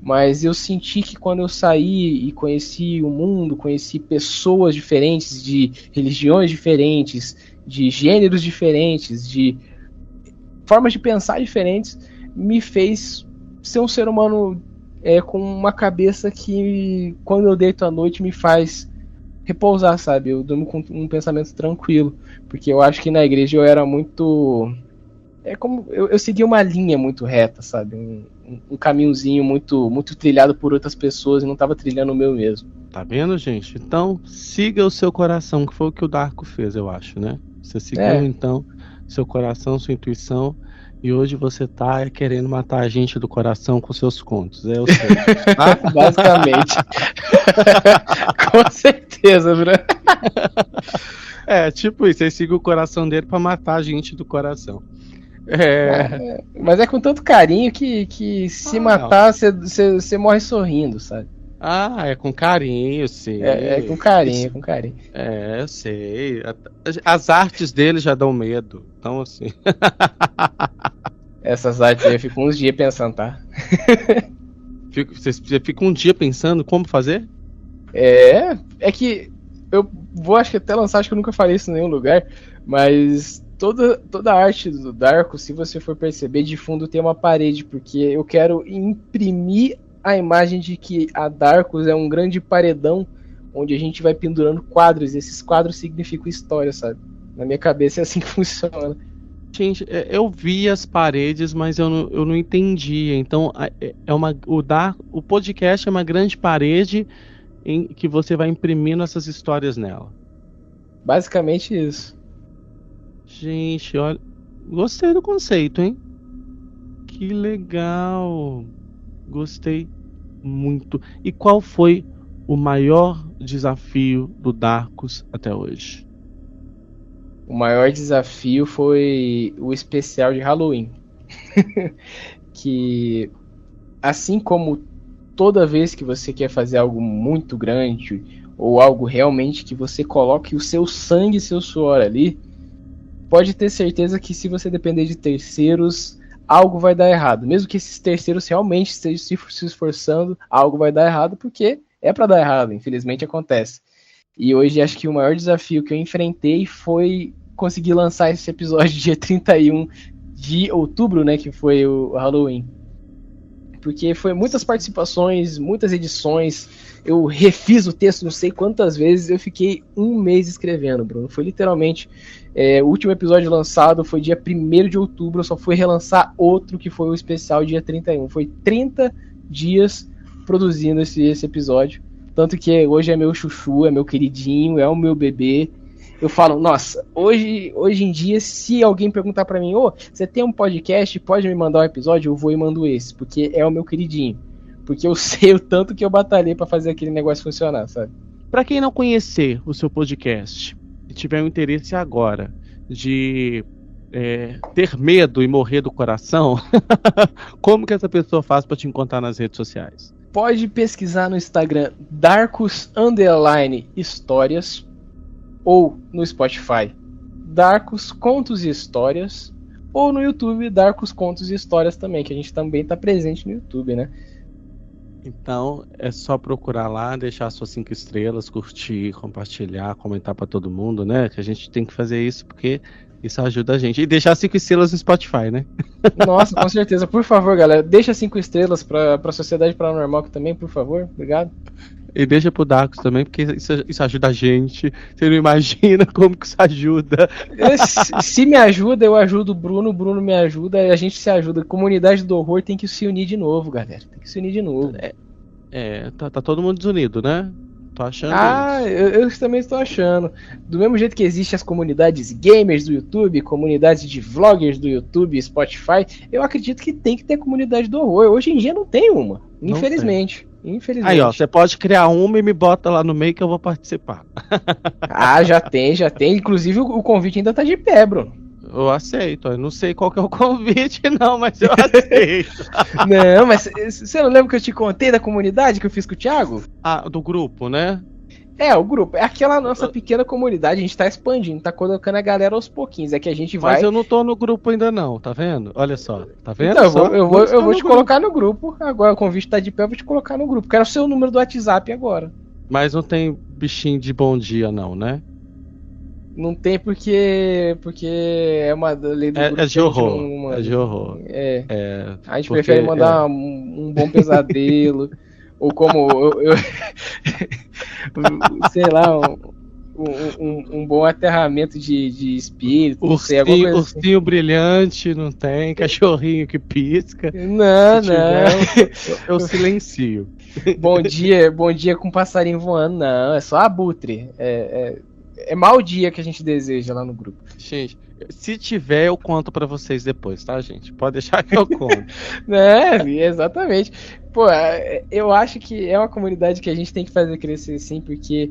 C: mas eu senti que quando eu saí e conheci o mundo, conheci pessoas diferentes, de religiões diferentes, de gêneros diferentes, de formas de pensar diferentes, me fez ser um ser humano com uma cabeça que, quando eu deito à noite, me faz repousar, sabe? Eu durmo com um pensamento tranquilo, porque eu acho que na igreja eu era muito... como eu segui uma linha muito reta, sabe? Um caminhozinho muito trilhado por outras pessoas e não estava trilhando o meu mesmo.
B: Tá vendo, gente? Então, siga o seu coração, que foi o que o Darko fez, eu acho, né? Você seguiu, então, seu coração, sua intuição, e hoje você tá querendo matar a gente do coração com seus contos. Eu sei.
C: Tá? Basicamente. Com certeza, Bruno.
B: Tipo isso, você siga o coração dele pra matar a gente do coração.
C: Mas é com tanto carinho que se matar, você morre sorrindo, sabe?
B: É com carinho, eu sei.
C: É com carinho, com carinho.
B: Eu sei. As artes dele já dão medo. Então, assim.
C: Essas artes aí eu fico uns dias pensando, tá?
B: Você fica um dia pensando como fazer?
C: É que eu vou, acho que até lançar, acho que eu nunca falei isso em nenhum lugar, mas toda a arte do Darko, se você for perceber, de fundo tem uma parede, porque eu quero imprimir a imagem de que a Darkus é um grande paredão onde a gente vai pendurando quadros, e esses quadros significam história, sabe? Na minha cabeça é assim que funciona.
B: Gente, eu vi as paredes, mas eu não entendi. Então, o podcast é uma grande parede em que você vai imprimindo essas histórias nela.
C: Basicamente isso.
B: Gente, olha, gostei do conceito, hein? Que legal. Gostei muito. E qual foi o maior desafio do Darkus até hoje?
C: O maior desafio foi o especial de Halloween. Que, assim como toda vez que você quer fazer algo muito grande, ou algo realmente que você coloque o seu sangue e seu suor ali, pode ter certeza que, se você depender de terceiros, algo vai dar errado. Mesmo que esses terceiros realmente estejam se esforçando, algo vai dar errado, porque é pra dar errado, infelizmente acontece. E hoje acho que o maior desafio que eu enfrentei foi conseguir lançar esse episódio dia 31 de outubro, né, que foi o Halloween. Porque foi muitas participações, muitas edições, eu refiz o texto não sei quantas vezes, eu fiquei um mês escrevendo, Bruno. Foi literalmente... o último episódio lançado foi dia 1º de outubro, eu só fui relançar outro que foi o especial dia 31. Foi 30 dias produzindo esse episódio. Tanto que hoje é meu chuchu, é meu queridinho, é o meu bebê. Eu falo, nossa, hoje em dia, se alguém perguntar pra mim, você tem um podcast, pode me mandar um episódio? Eu vou e mando esse, porque é o meu queridinho. Porque eu sei o tanto que eu batalhei pra fazer aquele negócio funcionar, sabe?
B: Pra quem não conhecer o seu podcast e tiver um interesse agora de ter medo e morrer do coração, como que essa pessoa faz pra te encontrar nas redes sociais?
C: Pode pesquisar no Instagram Darkus_Histórias ou no Spotify Darkus Contos e Histórias, ou no YouTube Darkus Contos e Histórias também, que a gente também tá presente no YouTube, né?
B: Então é só procurar lá, deixar suas 5 estrelas, curtir, compartilhar, comentar pra todo mundo, né? Que a gente tem que fazer isso porque isso ajuda a gente. E deixar 5 estrelas no Spotify, né?
C: Nossa, com certeza. Por favor, galera, deixa 5 estrelas pra Sociedade Paranormal também, por favor. Obrigado.
B: E deixa pro Darkus também, porque isso ajuda a gente. Você não imagina como que isso ajuda.
C: Se me ajuda, eu ajudo o Bruno me ajuda, a gente se ajuda. A comunidade do horror tem que se unir de novo, galera. Tem que se unir de novo.
B: Tá todo mundo desunido, né? tô achando isso.
C: Eu também estou achando. Do mesmo jeito que existem as comunidades gamers do YouTube, comunidades de vloggers do YouTube, Spotify, eu acredito que tem que ter comunidade do horror. Hoje em dia não tem uma, infelizmente.
B: Aí, ó, você pode criar uma e me bota lá no meio que eu vou participar.
C: Já tem. Inclusive o convite ainda tá de pé, Bruno.
B: Eu aceito. Eu não sei qual que é o convite, não, mas eu aceito.
C: Não, mas você não lembra que eu te contei da comunidade que eu fiz com o Thiago?
B: Do grupo, né?
C: O grupo. É aquela nossa pequena comunidade. A gente tá expandindo, tá colocando a galera aos pouquinhos. É que a gente vai...
B: Mas eu não tô no grupo ainda não, tá vendo? Olha só, tá vendo?
C: Então, eu vou te colocar no grupo. Agora o convite tá de pé, eu vou te colocar no grupo. Quero o seu número do WhatsApp agora.
B: Mas não tem bichinho de bom dia não, né?
C: Não tem porque é uma lei do grupo.
B: É de horror. É de horror.
C: A gente prefere mandar um bom pesadelo. Ou como eu sei lá, um bom aterramento de espírito.
B: Ursinho brilhante, não tem. Cachorrinho que pisca.
C: Não.
B: Eu silencio.
C: Bom dia com passarinho voando. Não, é só abutre. É mau dia que a gente deseja lá no grupo.
B: Gente, se tiver, eu conto pra vocês depois, tá, gente? Pode deixar que eu conto.
C: Exatamente. Pô, eu acho que é uma comunidade que a gente tem que fazer crescer sim, porque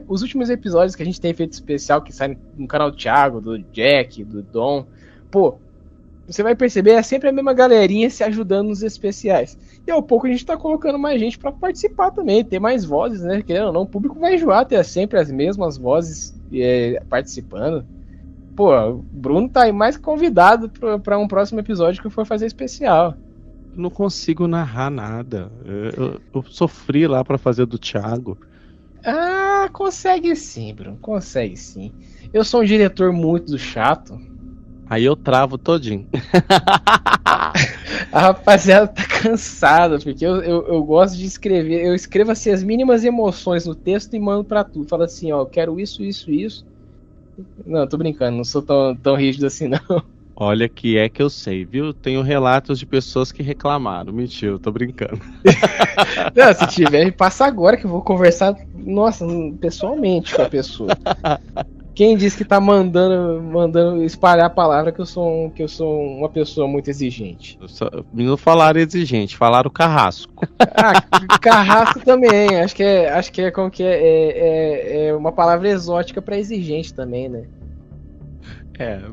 C: os últimos episódios que a gente tem feito especial, que saem no canal do Thiago, do Jack, do Dom, pô, você vai perceber, é sempre a mesma galerinha se ajudando nos especiais. E ao pouco a gente tá colocando mais gente pra participar também, ter mais vozes, né? Querendo ou não, o público vai enjoar ter sempre as mesmas vozes participando. Pô, o Bruno tá aí mais que convidado pra um próximo episódio que eu for fazer especial.
B: Eu não consigo narrar nada. Eu sofri lá pra fazer do Thiago.
C: Consegue sim, Bruno, consegue sim. Eu sou um diretor muito chato.
B: Aí eu travo todinho.
C: A rapaziada tá cansada, porque eu gosto de escrever. Eu escrevo assim as mínimas emoções no texto e mando pra tu. Fala assim, ó, eu quero isso. Não, tô brincando, não sou tão rígido assim, não.
B: Olha que eu sei, viu? Tenho relatos de pessoas que reclamaram. Mentira, eu tô brincando.
C: Não, se tiver, passa agora que eu vou conversar, pessoalmente com a pessoa. Quem disse que tá mandando espalhar a palavra que eu sou uma pessoa muito exigente?
B: Não falaram exigente, falaram carrasco.
C: Carrasco também. Acho que é como que é uma palavra exótica pra exigente também, né?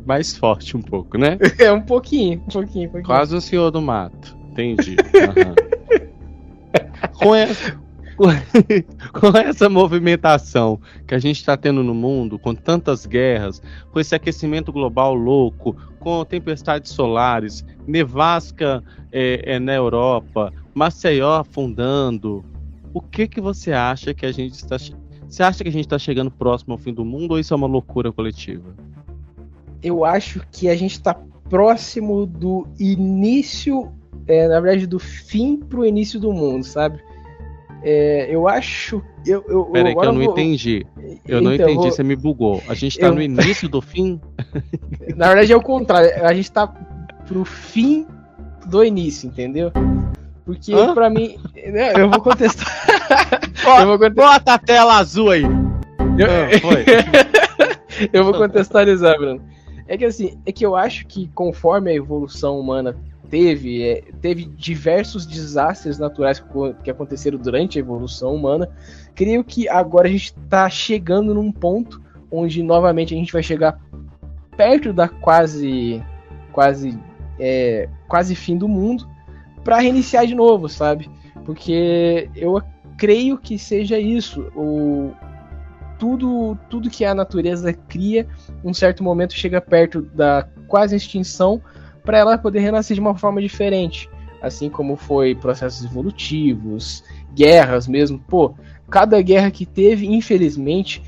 B: Mais forte um pouco, né?
C: Um pouquinho.
B: Quase o Senhor do Mato. Entendi. Com essa movimentação que a gente está tendo no mundo, com tantas guerras, com esse aquecimento global louco, com tempestades solares, nevasca na Europa, Maceió afundando, o que você acha que a gente está... Você acha que a gente está chegando próximo ao fim do mundo ou isso é uma loucura coletiva?
C: Eu acho que a gente está próximo do início, na verdade do fim pro início do mundo, sabe? Eu acho...
B: Peraí que eu não entendi. Eu não entendi, você me bugou. A gente tá no início do fim?
C: Na verdade é o contrário, a gente tá pro fim do início, entendeu? Porque pra mim... Eu vou contestar.
B: Bota a tela azul aí.
C: Eu vou contextualizar, Bruno. É que eu acho que conforme a evolução humana teve diversos desastres naturais que aconteceram durante a evolução humana. Creio que agora a gente está chegando num ponto onde novamente a gente vai chegar perto da quase fim do mundo para reiniciar de novo, sabe? Porque eu creio que seja isso. Tudo que a natureza cria, um certo momento chega perto da quase extinção para ela poder renascer de uma forma diferente. Assim como foi processos evolutivos, guerras mesmo. Pô, cada guerra que teve, infelizmente,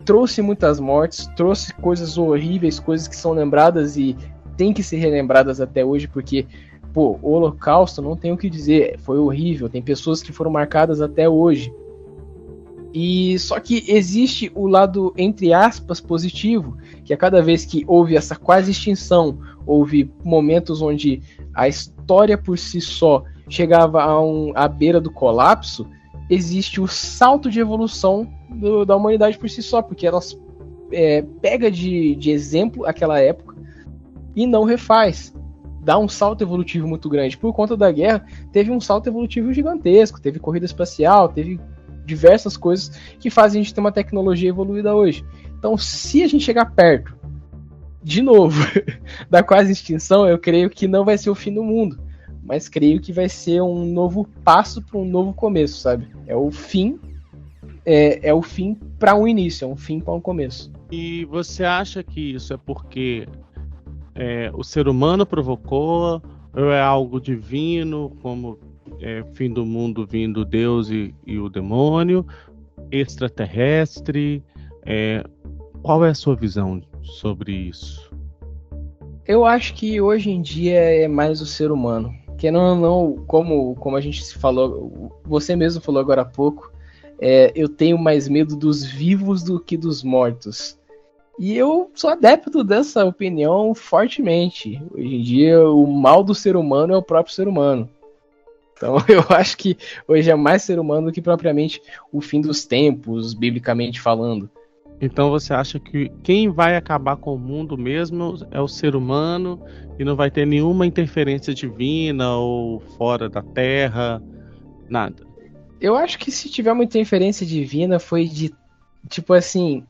C: trouxe muitas mortes, trouxe coisas horríveis, coisas que são lembradas e tem que ser relembradas até hoje, porque, pô, o Holocausto, não tem o que dizer, foi horrível, tem pessoas que foram marcadas até hoje. E só que existe o lado, entre aspas, positivo, que a cada vez que houve essa quase extinção, houve momentos onde a história por si só chegava à beira do colapso, existe o salto de evolução da humanidade por si só, porque elas pega de exemplo aquela época e não refaz. Dá um salto evolutivo muito grande. Por conta da guerra, teve um salto evolutivo gigantesco, teve corrida espacial, teve diversas coisas que fazem a gente ter uma tecnologia evoluída hoje. Então, se a gente chegar perto, de novo, da quase extinção, eu creio que não vai ser o fim do mundo, mas creio que vai ser um novo passo para um novo começo, sabe? É o fim para um início, é um fim para um começo.
B: E você acha que isso é porque o ser humano provocou, ou é algo divino, como fim do mundo vindo Deus e o demônio, extraterrestre? Qual é a sua visão sobre isso?
C: Eu acho que hoje em dia é mais o ser humano. Que não, como a gente falou, você mesmo falou agora há pouco, eu tenho mais medo dos vivos do que dos mortos. E eu sou adepto dessa opinião fortemente. Hoje em dia, o mal do ser humano é o próprio ser humano. Então, eu acho que hoje é mais ser humano do que propriamente o fim dos tempos, biblicamente falando.
B: Então, você acha que quem vai acabar com o mundo mesmo é o ser humano e não vai ter nenhuma interferência divina ou fora da Terra? Nada.
C: Eu acho que se tiver uma interferência divina foi de, tipo assim...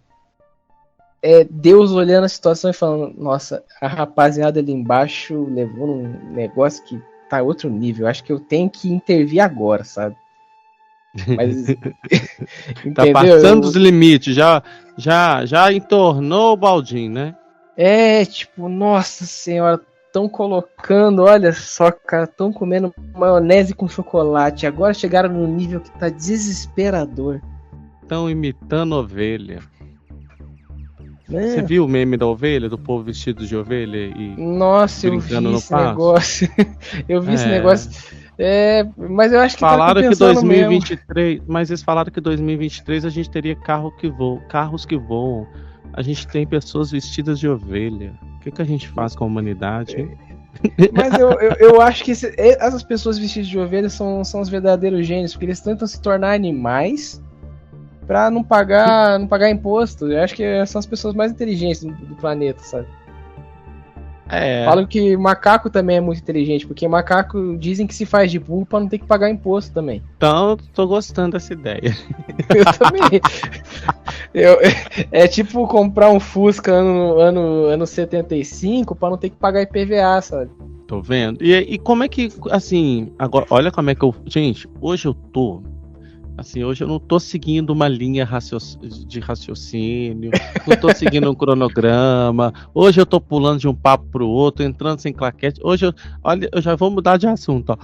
C: Deus olhando a situação e falando, nossa, a rapaziada ali embaixo levou num negócio que tá outro nível, acho que eu tenho que intervir agora, sabe? Mas
B: tá passando os limites, já entornou o baldinho, né?
C: Tipo, nossa senhora, estão colocando, olha só, cara, estão comendo maionese com chocolate, agora chegaram no nível que tá desesperador.
B: Estão imitando ovelha. Você viu o meme da ovelha, do povo vestido de ovelha e
C: nossa, eu vi esse negócio. Eu vi esse negócio. Mas eu acho que
B: falaram que 2023, mesmo. Mas eles falaram que 2023 a gente teria carros que voam. A gente tem pessoas vestidas de ovelha. O que a gente faz com a humanidade? Hein?
C: Mas eu acho que essas pessoas vestidas de ovelha são os verdadeiros gênios, porque eles tentam se tornar animais pra não pagar imposto. Eu acho que são as pessoas mais inteligentes do planeta, sabe? Falam que macaco também é muito inteligente, porque macaco dizem que se faz de burro pra não ter que pagar imposto também.
B: Então, tô gostando dessa ideia.
C: Eu também. É tipo comprar um Fusca ano 75 pra não ter que pagar IPVA, sabe?
B: Tô vendo. E como é que, assim, agora, olha como é que gente, hoje eu não tô seguindo uma linha de raciocínio, não tô seguindo um cronograma, hoje eu tô pulando de um papo pro outro, entrando sem claquete, hoje eu já vou mudar de assunto, ó.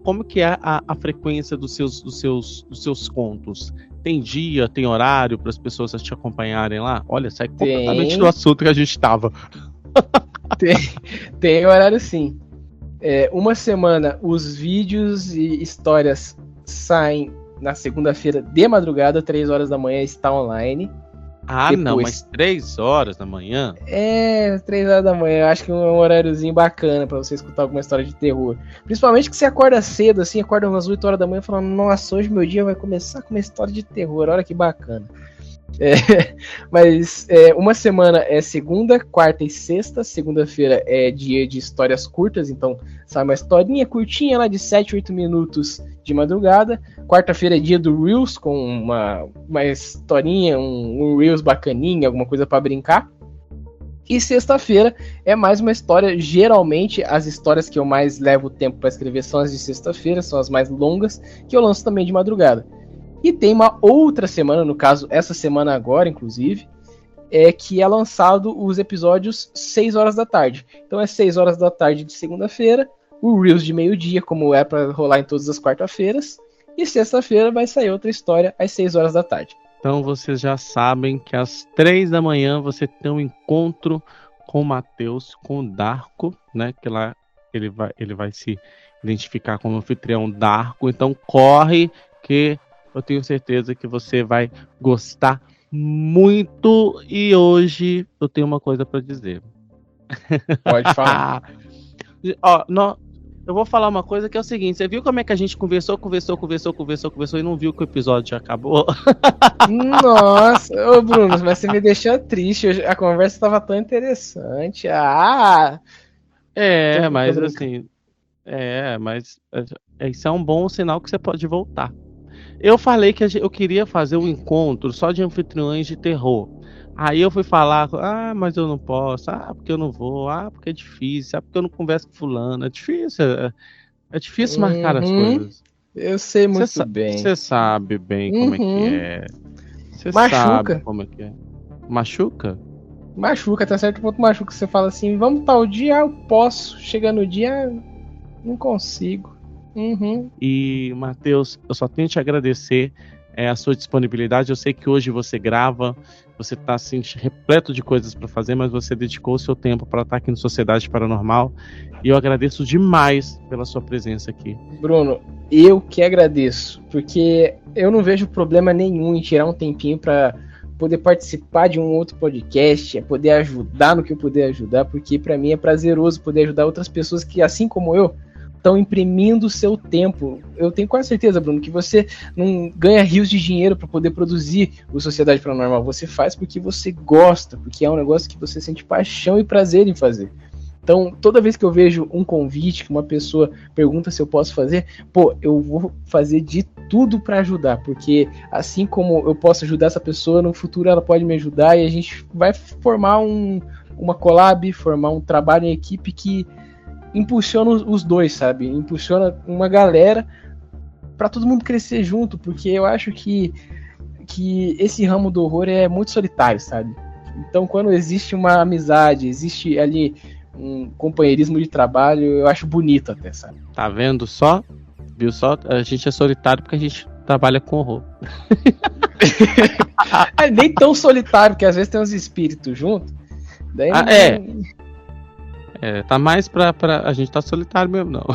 B: Como que é a frequência dos seus contos? Tem dia, tem horário para as pessoas te acompanharem lá? Olha, sai completamente do assunto que a gente tava.
C: Tem horário sim. Uma semana os vídeos e histórias saem na segunda-feira de madrugada, 3 horas da manhã está online.
B: Não, mas 3 horas da manhã?
C: 3 horas da manhã, eu acho que é um horáriozinho bacana pra você escutar alguma história de terror. Principalmente que você acorda cedo, assim, acorda umas 8 horas da manhã falando, nossa, hoje meu dia vai começar com uma história de terror, olha que bacana. Mas uma semana é segunda, quarta e sexta. Segunda-feira é dia de histórias curtas, então sai uma historinha curtinha lá de 7, 8 minutos de madrugada. Quarta-feira é dia do Reels, com uma historinha, um Reels bacaninha, alguma coisa pra brincar. E sexta-feira é mais uma história. Geralmente as histórias que eu mais levo tempo pra escrever são as de sexta-feira, são as mais longas, que eu lanço também de madrugada. E tem uma outra semana, no caso, essa semana agora, inclusive, que é lançado os episódios 6 horas da tarde. Então é 6 horas da tarde de segunda-feira, o Reels de meio-dia, como é para rolar em todas as quarta-feiras, e sexta-feira vai sair outra história às 6 horas da tarde.
B: Então vocês já sabem que às 3 da manhã você tem um encontro com o Matheus, com o Darko, né? Que lá ele vai se identificar como anfitrião Darko. Então corre que eu tenho certeza que você vai gostar muito. E hoje eu tenho uma coisa para dizer.
C: Pode falar.
B: Eu vou falar uma coisa que é o seguinte, você viu como é que a gente conversou e não viu que o episódio já acabou?
C: Nossa, ô Bruno, mas você me deixou triste. A conversa estava tão interessante.
B: Mas assim, isso é um bom sinal que você pode voltar. Eu falei que eu queria fazer um encontro só de anfitriões de terror. Aí eu fui falar, mas eu não posso, porque eu não vou, porque é difícil, porque eu não converso com fulano, é difícil marcar as coisas.
C: Eu sei muito bem.
B: Você sabe bem como é que é. Você
C: Machuca.
B: sabe como é que é. Machuca?
C: Machuca, até certo ponto machuca. Você fala assim, vamos tal dia, eu posso. Chega no dia, não consigo.
B: E, Matheus, eu só tenho que te agradecer a sua disponibilidade. Eu sei que hoje você grava, você está assim, repleto de coisas para fazer, mas você dedicou o seu tempo para estar aqui no Sociedade Paranormal. E eu agradeço demais pela sua presença aqui.
C: Bruno, eu que agradeço, porque eu não vejo problema nenhum em tirar um tempinho para poder participar de um outro podcast, poder ajudar no que eu puder ajudar, porque para mim é prazeroso poder ajudar outras pessoas que, assim como eu, estão imprimindo o seu tempo. Eu tenho quase certeza, Bruno, que você não ganha rios de dinheiro para poder produzir o Sociedade Paranormal. Você faz porque você gosta, porque é um negócio que você sente paixão e prazer em fazer. Então, toda vez que eu vejo um convite, que uma pessoa pergunta se eu posso fazer, eu vou fazer de tudo para ajudar, porque assim como eu posso ajudar essa pessoa, no futuro ela pode me ajudar e a gente vai formar uma collab, formar um trabalho em equipe que impulsiona os dois, sabe? Impulsiona uma galera para todo mundo crescer junto, porque eu acho que esse ramo do horror é muito solitário, sabe? Então, quando existe uma amizade, existe ali um companheirismo de trabalho, eu acho bonito até, sabe?
B: Tá vendo só? Viu só? A gente é solitário porque a gente trabalha com horror.
C: Nem tão solitário, porque às vezes tem uns espíritos juntos. Daí
B: tá mais pra. A gente tá solitário mesmo, não.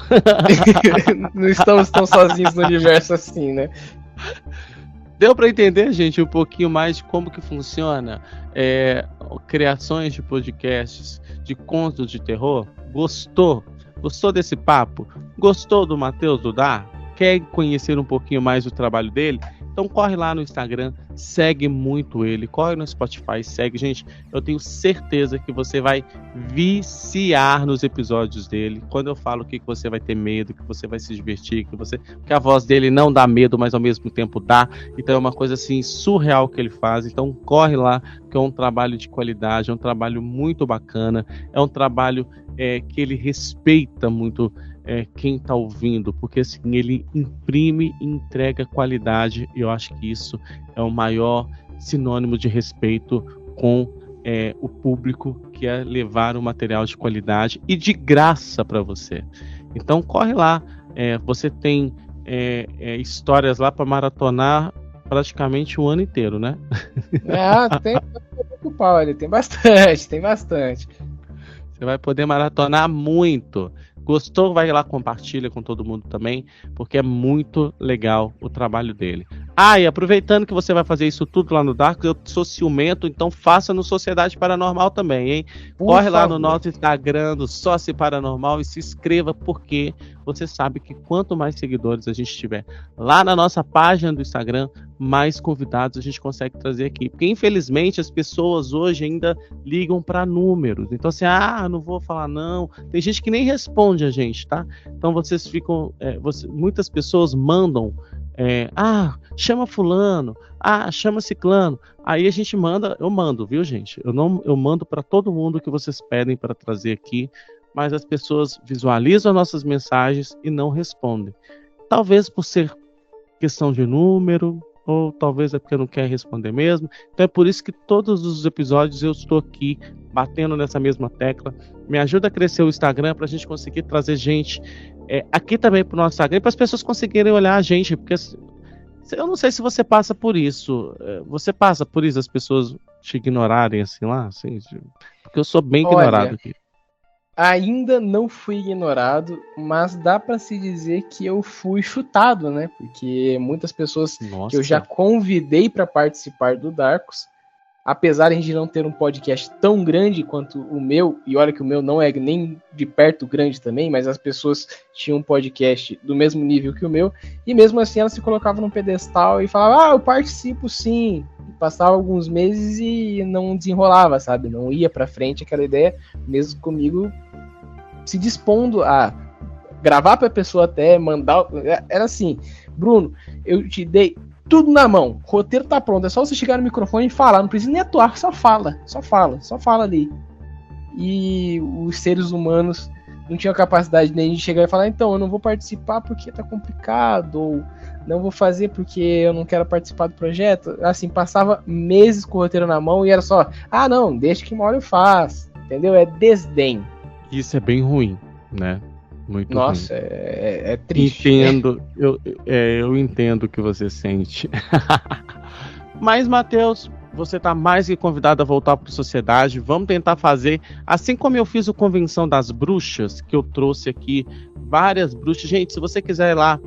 C: Não estamos tão sozinhos no universo assim, né?
B: Deu pra entender, gente, um pouquinho mais de como que funciona criações de podcasts, de contos de terror? Gostou? Gostou desse papo? Gostou do Matheus Dudar? Quer conhecer um pouquinho mais do trabalho dele? Então corre lá no Instagram, segue muito ele, corre no Spotify, segue. Gente, eu tenho certeza que você vai viciar nos episódios dele. Quando eu falo que você vai ter medo, que você vai se divertir, que a voz dele não dá medo, mas ao mesmo tempo dá. Então é uma coisa assim surreal que ele faz. Então corre lá, que é um trabalho de qualidade, é um trabalho muito bacana, é um trabalho que ele respeita muito quem está ouvindo, porque assim, ele imprime e entrega qualidade, e eu acho que isso é o maior sinônimo de respeito com o público, que é levar um material de qualidade e de graça para você. Então corre lá, você tem histórias lá para maratonar praticamente o ano inteiro, né?
C: Tem bastante.
B: Você vai poder maratonar muito. Gostou? Vai lá, compartilha com todo mundo também, porque é muito legal o trabalho dele. E aproveitando que você vai fazer isso tudo lá no Dark, eu sou ciumento, então faça no Sociedade Paranormal também, hein? Corre lá no nosso Instagram, do Sócio Paranormal, e se inscreva, porque você sabe que quanto mais seguidores a gente tiver lá na nossa página do Instagram, mais convidados a gente consegue trazer aqui. Porque, infelizmente, as pessoas hoje ainda ligam para números. Então, assim, não vou falar não. Tem gente que nem responde a gente, tá? Então, vocês ficam... muitas pessoas mandam chama fulano, chama ciclano. Aí a gente manda, eu mando, viu, gente? Eu mando para todo mundo que vocês pedem para trazer aqui, mas as pessoas visualizam nossas mensagens e não respondem. Talvez por ser questão de número, ou talvez é porque não quer responder mesmo. Então é por isso que todos os episódios eu estou aqui batendo nessa mesma tecla. Me ajuda a crescer o Instagram para a gente conseguir trazer gente aqui também para o nosso Instagram, para as pessoas conseguirem olhar a gente, porque eu não sei se você passa por isso. Você passa por isso, as pessoas te ignorarem assim lá? Assim, porque eu sou bem ignorado aqui.
C: Ainda não fui ignorado, mas dá para se dizer que eu fui chutado, né? Porque muitas pessoas que eu já convidei para participar do Darkus apesar de a gente não ter um podcast tão grande quanto o meu, e olha que o meu não é nem de perto grande também, mas as pessoas tinham um podcast do mesmo nível que o meu, e mesmo assim elas se colocavam num pedestal e falavam, eu participo sim. E passava alguns meses e não desenrolava, sabe? Não ia pra frente aquela ideia, mesmo comigo se dispondo a gravar pra pessoa até, mandar... Era assim, Bruno, eu te dei tudo na mão, o roteiro tá pronto, é só você chegar no microfone e falar, não precisa nem atuar, só fala ali. E os seres humanos não tinham capacidade nem de chegar e falar, então, eu não vou participar porque tá complicado, ou não vou fazer porque eu não quero participar do projeto. Assim, passava meses com o roteiro na mão e era só, não, deixa que uma hora eu faço, entendeu? É desdém.
B: Isso é bem ruim, né? Muito
C: Nossa,
B: ruim.
C: É triste.
B: Entendo, eu entendo o que você sente. Mas, Matheus, você tá mais que convidado a voltar para a sociedade. Vamos tentar fazer, assim como eu fiz o Convenção das Bruxas, que eu trouxe aqui várias bruxas. Gente, se você quiser ir lá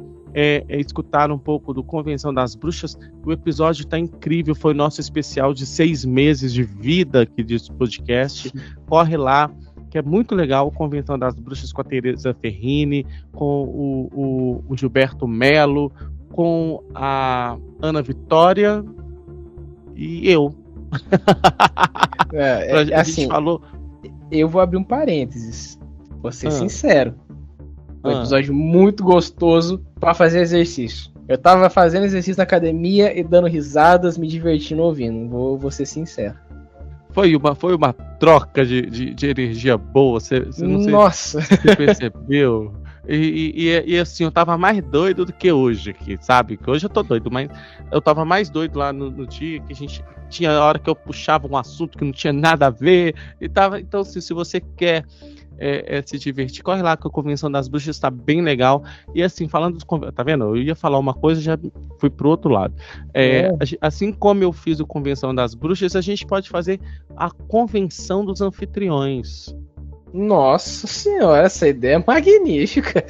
B: escutar um pouco do Convenção das Bruxas, o episódio tá incrível. Foi nosso especial de 6 meses de vida aqui desse podcast. Corre lá, que é muito legal, o Convenção das Bruxas com a Teresa Ferrini, com o Gilberto Melo, com a Ana Vitória e eu. A
C: assim,
B: gente falou...
C: Eu vou abrir um parênteses, vou ser sincero. Um episódio muito gostoso para fazer exercício. Eu tava fazendo exercício na academia e dando risadas, me divertindo ouvindo, vou ser sincero.
B: Foi uma troca de energia boa, você não sei.
C: Nossa!
B: Se você percebeu. E assim, eu tava mais doido do que hoje aqui, sabe? Que hoje eu tô doido, mas eu tava mais doido lá no dia que a gente tinha a hora que eu puxava um assunto que não tinha nada a ver. Então, assim, se você quer se divertir, corre lá que a Convenção das Bruxas tá bem legal. E assim, falando tá vendo? Eu ia falar uma coisa, já fui pro outro lado. Assim como eu fiz o Convenção das Bruxas, a gente pode fazer a Convenção dos Anfitriões.
C: Nossa senhora, essa ideia é magnífica.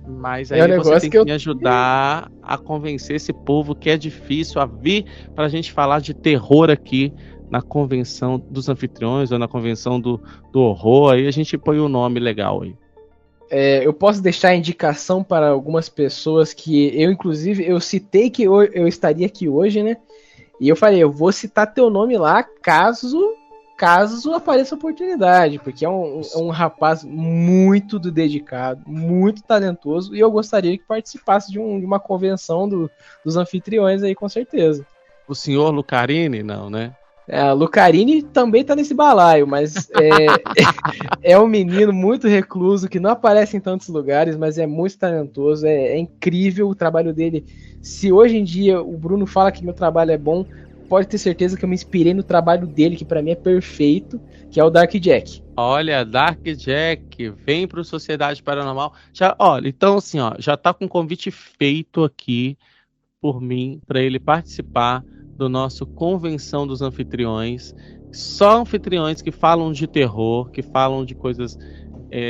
B: Mas aí você tem que me ajudar a convencer esse povo que é difícil a vir pra gente falar de terror aqui na Convenção dos Anfitriões ou na Convenção do Horror. Aí a gente põe o nome legal aí.
C: Eu posso deixar a indicação para algumas pessoas que inclusive, eu citei que eu estaria aqui hoje, né? E eu falei, eu vou citar teu nome lá caso apareça a oportunidade, porque é um rapaz muito dedicado, muito talentoso, e eu gostaria que participasse de uma convenção dos anfitriões aí, com certeza.
B: O senhor Lucarini, não, né?
C: Lucarini também tá nesse balaio, mas é um menino muito recluso, que não aparece em tantos lugares, mas é muito talentoso, é incrível o trabalho dele. Se hoje em dia o Bruno fala que meu trabalho é bom, pode ter certeza que eu me inspirei no trabalho dele, que pra mim é perfeito, que é o Dark Jack.
B: Olha, Dark Jack, vem pro Sociedade Paranormal. Então assim, já tá com um convite feito aqui por mim, para ele participar do nosso Convenção dos Anfitriões. Só anfitriões que falam de terror, que falam de coisas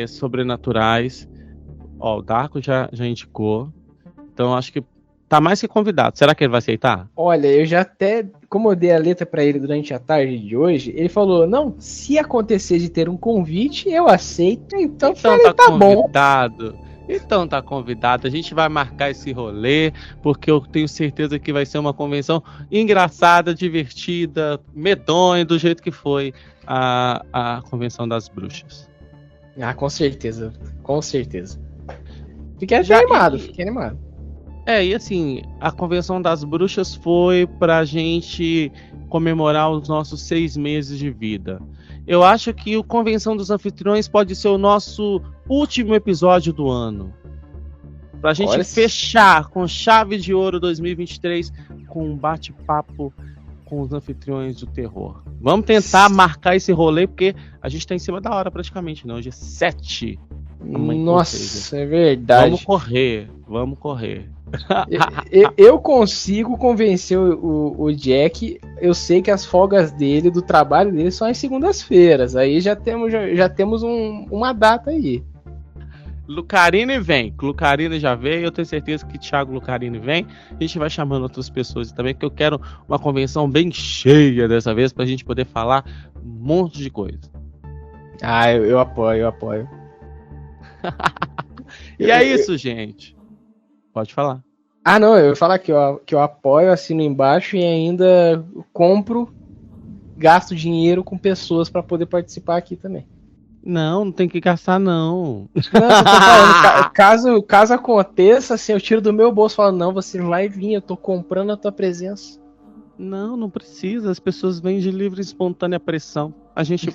B: sobrenaturais. O Darko já indicou. Então acho que tá mais que convidado. Será que ele vai aceitar?
C: Olha, eu já até, como eu dei a letra pra ele durante a tarde de hoje, ele falou, não, se acontecer de ter um convite, eu aceito. Então falei, tá
B: convidado. Bom. Então tá convidado. A gente vai marcar esse rolê, porque eu tenho certeza que vai ser uma convenção engraçada, divertida, medonha, do jeito que foi a Convenção das Bruxas.
C: Com certeza. Com certeza. Fiquei animado.
B: E assim, a Convenção das Bruxas foi pra gente comemorar os nossos 6 meses de vida. Eu acho que o Convenção dos Anfitriões pode ser o nosso último episódio do ano. Pra gente fechar com chave de ouro 2023 com um bate-papo com os anfitriões do terror. Vamos tentar marcar esse rolê, porque a gente tá em cima da hora praticamente, não? Hoje é 7.
C: Nossa, é verdade.
B: Vamos correr.
C: Eu consigo convencer o Jack. Eu sei que as folgas dele, do trabalho dele, são às segundas-feiras. Aí já temos uma data aí.
B: Lucarini vem. Lucarini já veio. Eu tenho certeza que Thiago Lucarini vem. A gente vai chamando outras pessoas também, porque eu quero uma convenção bem cheia dessa vez, pra gente poder falar um monte de coisa.
C: Ah, eu apoio.
B: E é isso, gente. Pode falar.
C: Ah, não, eu ia falar que eu apoio, assino embaixo e ainda compro, gasto dinheiro com pessoas pra poder participar aqui também.
B: Não tem que gastar, não.
C: Não, eu tô falando, caso aconteça, assim, eu tiro do meu bolso e falo, não, você vai vir, eu tô comprando a tua presença.
B: Não precisa. As pessoas vêm de livre e espontânea pressão. A gente...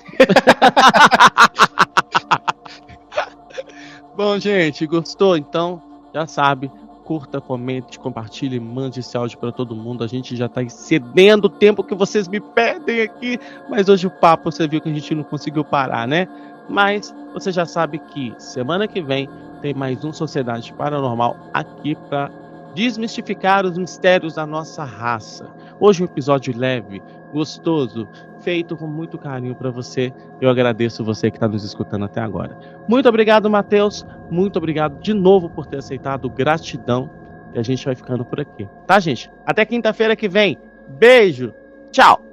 B: Bom, gente, gostou? Então, já sabe, curta, comente, compartilhe, mande esse áudio para todo mundo. A gente já tá excedendo o tempo que vocês me pedem aqui, mas hoje o papo, você viu que a gente não conseguiu parar, né? Mas você já sabe que semana que vem tem mais um Sociedade Paranormal aqui para desmistificar os mistérios da nossa raça. Hoje um episódio leve, gostoso, feito com muito carinho para você. Eu agradeço você que está nos escutando até agora. Muito obrigado, Matheus. Muito obrigado de novo por ter aceitado. Gratidão. E a gente vai ficando por aqui. Tá, gente? Até quinta-feira que vem. Beijo. Tchau.